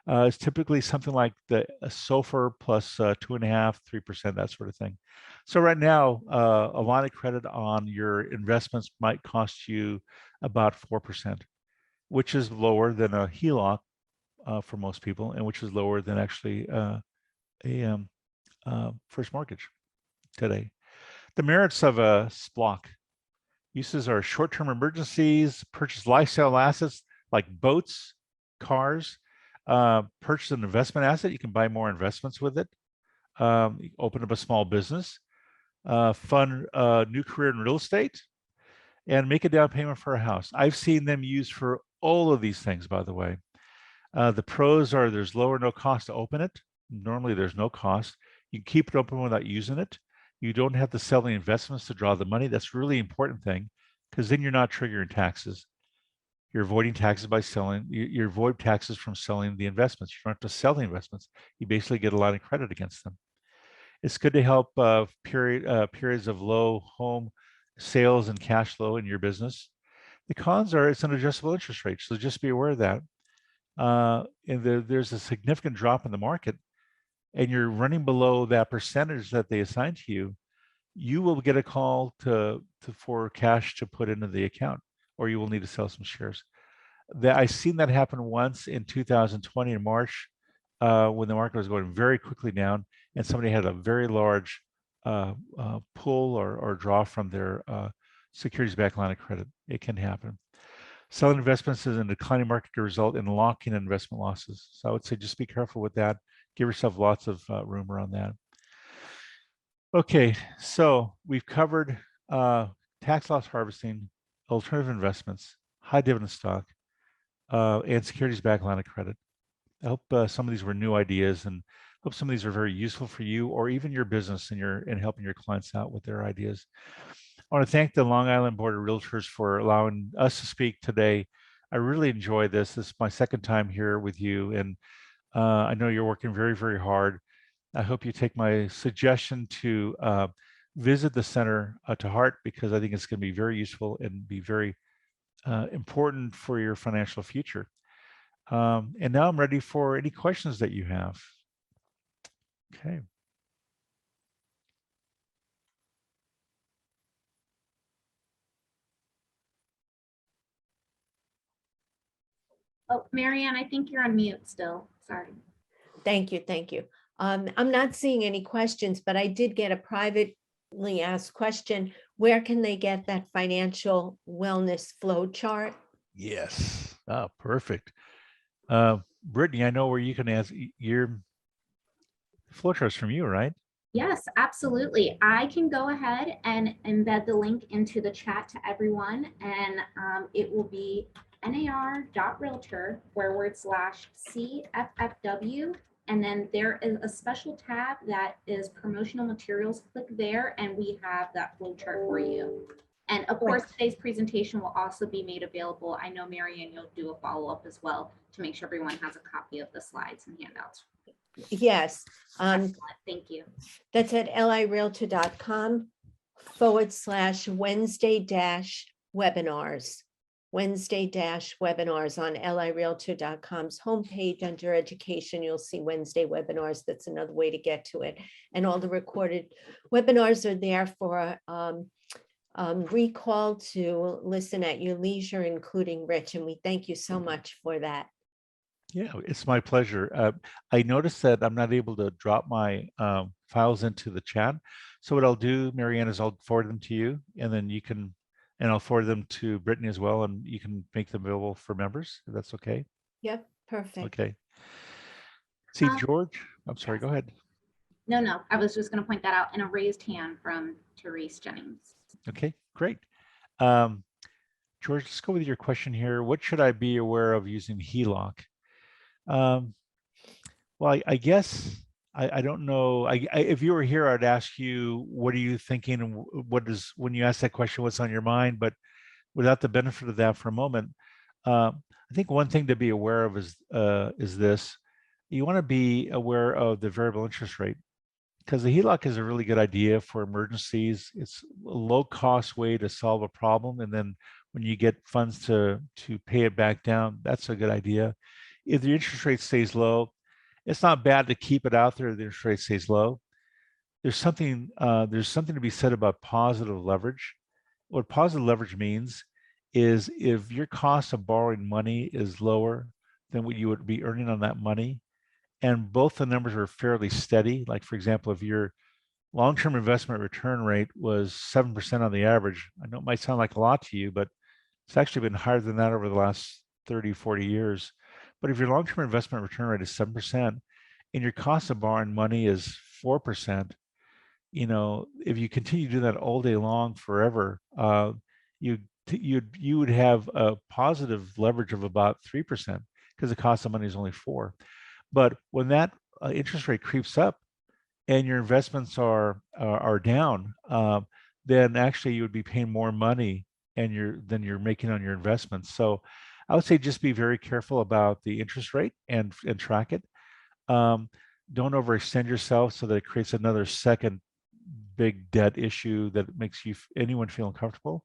is typically something like the SOFR plus 2.5%, 3%, that sort of thing. So right now, a line of credit on your investments might cost you about 4%, which is lower than a HELOC for most people, and which is lower than actually a first mortgage today. The merits of a SBLOC. Uses are short-term emergencies, purchase lifestyle assets like boats, cars, purchase an investment asset. You can buy more investments with it. Open up a small business, fund a new career in real estate, and make a down payment for a house. I've seen them used for all of these things, by the way. The pros are there's low or no cost to open it. Normally there's no cost. You can keep it open without using it. You don't have to sell the investments to draw the money. That's a really important thing because then you're not triggering taxes. You're avoiding taxes by selling, you avoid taxes from selling the investments. You don't have to sell the investments. You basically get a line of credit against them. It's good to help periods of low home sales and cash flow in your business. The cons are it's an adjustable interest rate, so just be aware of that. And there's a significant drop in the market and you're running below that percentage that they assign to you, you will get a call for cash to put into the account, or you will need to sell some shares. I've seen that happen once in 2020 in March when the market was going very quickly down and somebody had a very large pull or draw from their securities-backed line of credit. It can happen. Selling investments in a declining market can result in locking in investment losses. So I would say just be careful with that. Give yourself lots of room around that. Okay, so we've covered tax loss harvesting, alternative investments, high dividend stock, and securities-backed line of credit. I hope some of these were new ideas and hope some of these are very useful for you or even your business in helping your clients out with their ideas. I want to thank the Long Island Board of Realtors for allowing us to speak today. I really enjoy this. This is my second time here with you, and I know you're working very, very hard. I hope you take my suggestion to visit the center to heart because I think it's going to be very useful and be very important for your financial future. And now I'm ready for any questions that you have. Okay. Oh, Marianne, I think you're on mute still. Sorry. Thank you, thank you. I'm not seeing any questions, but I did get a privately asked question. Where can they get that financial wellness flow chart? Yes. Oh, perfect. Brittany, I know where you can ask your flowcharts from you, right? Yes, absolutely. I can go ahead and embed the link into the chat to everyone, and it will be nar.realtor/CFFW. And then there is a special tab that is promotional materials. Click there, and we have that flow chart for you. And of course, today's presentation will also be made available. I know, Marianne, you'll do a follow-up as well to make sure everyone has a copy of the slides and handouts. Yes, Excellent. Thank you. that's at lirealtor.com/Wednesday-webinars. Wednesday-webinars on lirealtor.com's homepage under education. You'll see Wednesday webinars. That's another way to get to it. And all the recorded webinars are there for recall to listen at your leisure, including Rich. And we thank you so much for that. Yeah, it's my pleasure. I noticed that I'm not able to drop my files into the chat. So what I'll do, Marianne, is I'll forward them to you, and then you can, and I'll forward them to Brittany as well, and you can make them available for members, if that's okay. Yep, perfect. Okay. See, George, I'm sorry, go ahead. No, I was just going to point that out, and a raised hand from Therese Jennings. Okay, great. George, let's go with your question here. What should I be aware of using HELOC? Well, I guess I don't know. If you were here, I'd ask you, what are you thinking, and what is, when you ask that question, what's on your mind? But without the benefit of that for a moment, I think one thing to be aware of is this: you want to be aware of the variable interest rate, because the HELOC is a really good idea for emergencies. It's a low-cost way to solve a problem, and then when you get funds to pay it back down, that's a good idea. If the interest rate stays low, it's not bad to keep it out there if the interest rate stays low. There's something to be said about positive leverage. What positive leverage means is if your cost of borrowing money is lower than what you would be earning on that money, and both the numbers are fairly steady, like for example, if your long-term investment return rate was 7% on the average, I know it might sound like a lot to you, but it's actually been higher than that over the last 30, 40 years. But if your long-term investment return rate is 7% and your cost of borrowing money is 4%, you know, if you continue to do that all day long forever, you would have a positive leverage of about 3% because the cost of money is only 4%. But when that interest rate creeps up and your investments are down, then actually you would be paying more money than you're making on your investments. So I would say just be very careful about the interest rate and track it. Don't overextend yourself so that it creates another second big debt issue that makes anyone feel uncomfortable.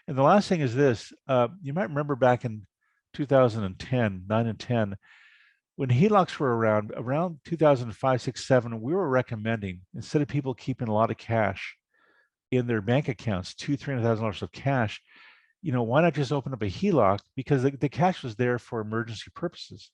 And the last thing is this: you might remember back in 2010, 9 and 10, when HELOCs were around 2005, 6, 7, we were recommending, instead of people keeping a lot of cash in their bank accounts, $200,000-$300,000 of cash, you know, why not just open up a HELOC? Because the cash was there for emergency purposes.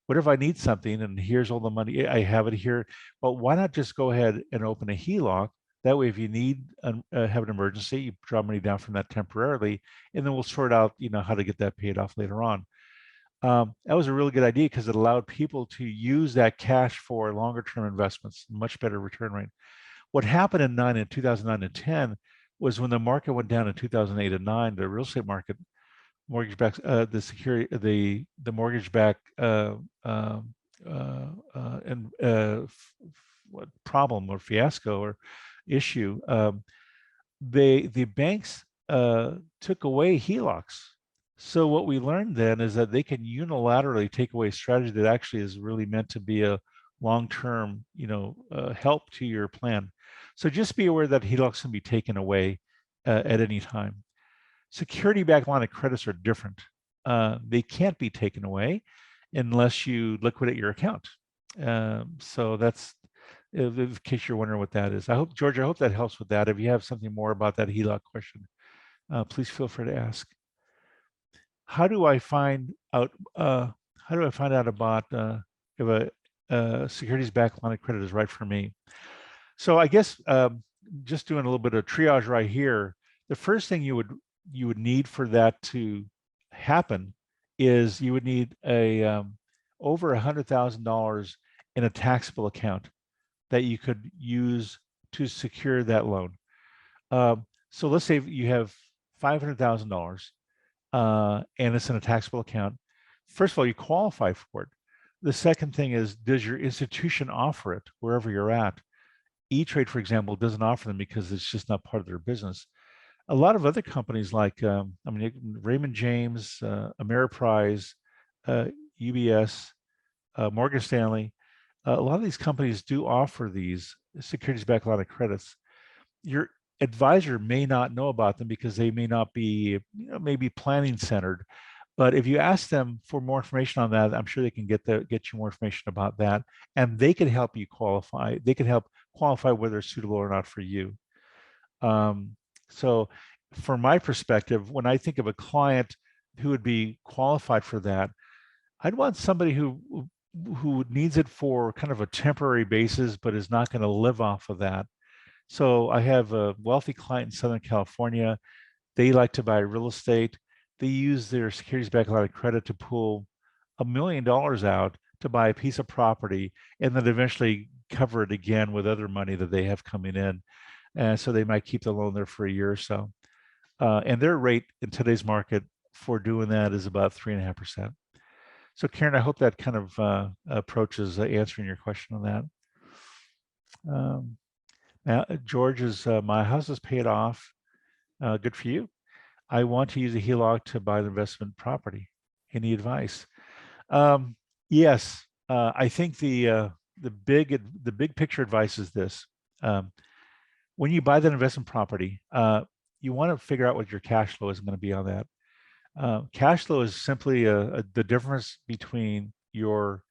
What if I need something and here's all the money, I have it here? Well, why not just go ahead and open a HELOC? That way, if you need have an emergency, you draw money down from that temporarily, and then we'll sort out, you know, how to get that paid off later on. That was a really good idea because it allowed people to use that cash for longer term investments, much better return rate. What happened in 2009 and 10 was when the market went down in 2008 and 9, the real estate market, mortgage-backed, the mortgage-backed what problem or fiasco or issue, the banks took away HELOCs. So what we learned then is that they can unilaterally take away a strategy that actually is really meant to be a long-term, you know, help to your plan. So just be aware that HELOCs can be taken away at any time. Security-backed line of credits are different. They can't be taken away unless you liquidate your account. So that's, in case you're wondering what that is. George, I hope that helps with that. If you have something more about that HELOC question, please feel free to ask. how do I find out about if a securities-backed line of credit is right for me? So I guess just doing a little bit of triage right here, the first thing you would need for that to happen is you would need a over $100,000 in a taxable account that you could use to secure that loan. So let's say you have $500,000 and it's in a taxable account. First of all, you qualify for it. The second thing is, does your institution offer it wherever you're at? E-Trade, for example, doesn't offer them because it's just not part of their business. A lot of other companies like, Raymond James, Ameriprise, UBS, Morgan Stanley, a lot of these companies do offer these securities-backed line of credits. Your advisor may not know about them because they may not be, maybe planning centered. But if you ask them for more information on that, I'm sure they can get you more information about that, and they can help you qualify. They can help qualify whether it's suitable or not for you. So from my perspective, when I think of a client who would be qualified for that, I'd want somebody who needs it for kind of a temporary basis, but is not going to live off of that. So I have a wealthy client in Southern California. They like to buy real estate. They use their securities-backed line of credit to pull $1 million out to buy a piece of property and then eventually cover it again with other money that they have coming in. And so they might keep the loan there for a year or so. And their rate in today's market for doing that is about 3.5%. So Karen, I hope that kind of approaches answering your question on that. Now, George is, my house is paid off. Good for you. I want to use a HELOC to buy the investment property. Any advice? Yes, I think the big picture advice is this. When you buy that investment property, you want to figure out what your cash flow is going to be on that. Cash flow is simply the difference between your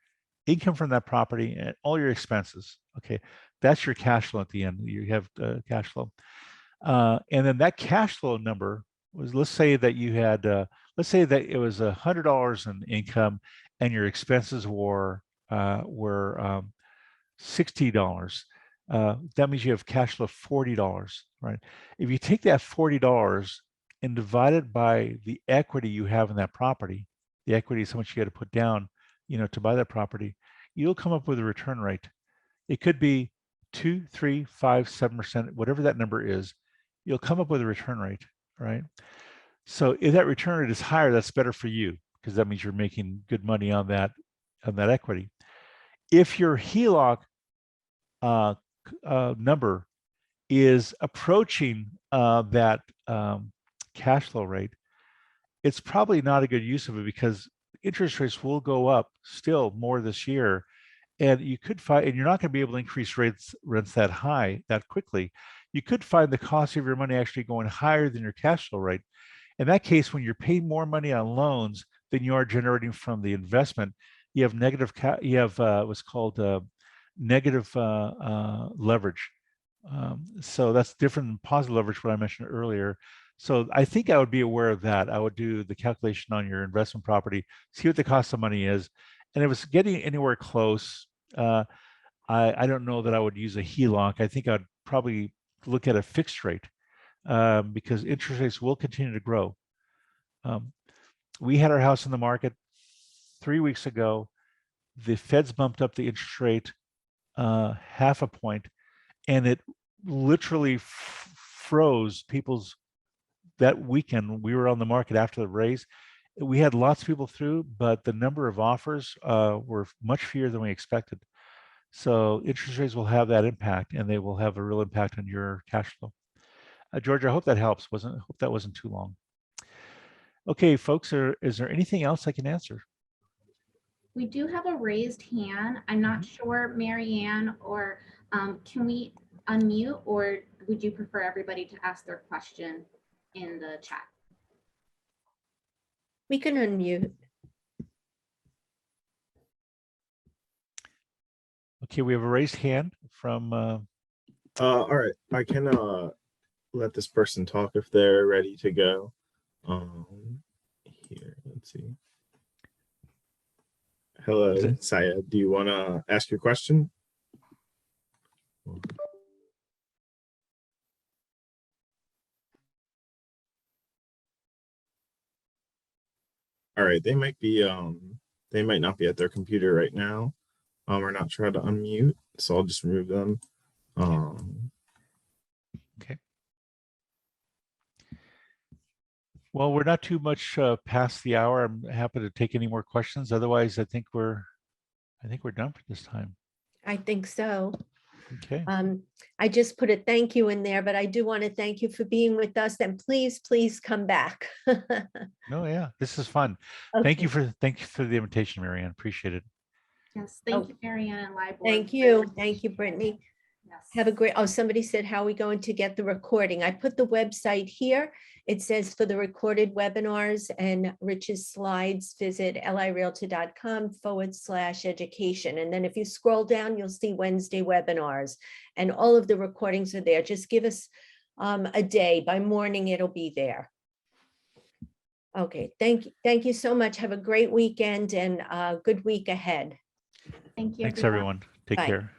income from that property and all your expenses. Okay, that's your cash flow at the end. You have cash flow, and then that cash flow number was, let's say that you had, let's say that it was $100 in income, and your expenses were $60. That means you have cash flow of $40, right? If you take that $40 and divide it by the equity you have in that property, the equity is how much you got to put down, to buy that property, you'll come up with a return rate. It could be 2, 3, 5, 7%, whatever that number is, you'll come up with a return rate, right? So if that return rate is higher, that's better for you because that means you're making good money on that equity. If your HELOC number is approaching that cash flow rate, it's probably not a good use of it because interest rates will go up still more this year. And you could find, and you're not going to be able to increase rents that high that quickly. You could find the cost of your money actually going higher than your cash flow rate. In that case, when you're paying more money on loans than you are generating from the investment, you have what's called negative leverage. So that's different than positive leverage, what I mentioned earlier. So I think I would be aware of that. I would do the calculation on your investment property, see what the cost of money is. And if it's getting anywhere close, I don't know that I would use a HELOC. I think I'd probably look at a fixed rate because interest rates will continue to grow. We had our house in the market 3 weeks ago. The Feds bumped up the interest rate 0.5 point, and it literally froze people's, that weekend we were on the market after the raise. We had lots of people through, but the number of offers were much fewer than we expected. So interest rates will have that impact, and they will have a real impact on your cash flow. George, I hope that helps. Hope that wasn't too long. Okay, folks, is there anything else I can answer? We do have a raised hand. I'm not sure, Mary Ann, or can we unmute, or would you prefer everybody to ask their question in the chat? We can unmute. Okay, we have a raised hand from. All right, I can let this person talk if they're ready to go. Here, let's see. Hello, Is it- Saya. Do you want to ask your question? All right, they might not be at their computer right now. Or not try to unmute, so I'll just remove them. Okay. Well, we're not too much past the hour. I'm happy to take any more questions. Otherwise, I think we're done for this time. I think so. Okay. I just put a thank you in there, but I do want to thank you for being with us, and please, please come back. No, yeah, this is fun. Okay. Thank you for the invitation, Marianne. Appreciate it. Yes, thank you, Marianne and LIBOR. Thank you. Thank you, Brittany. Yes. Have a great, oh, somebody said, how are we going to get the recording? I put the website here. It says for the recorded webinars and Rich's slides, visit lirealtor.com/education. And then if you scroll down, you'll see Wednesday webinars and all of the recordings are there. Just give us a day. By morning, it'll be there. Okay, thank you so much. Have a great weekend and a good week ahead. Thank you. Thanks, everyone. Take Bye. care.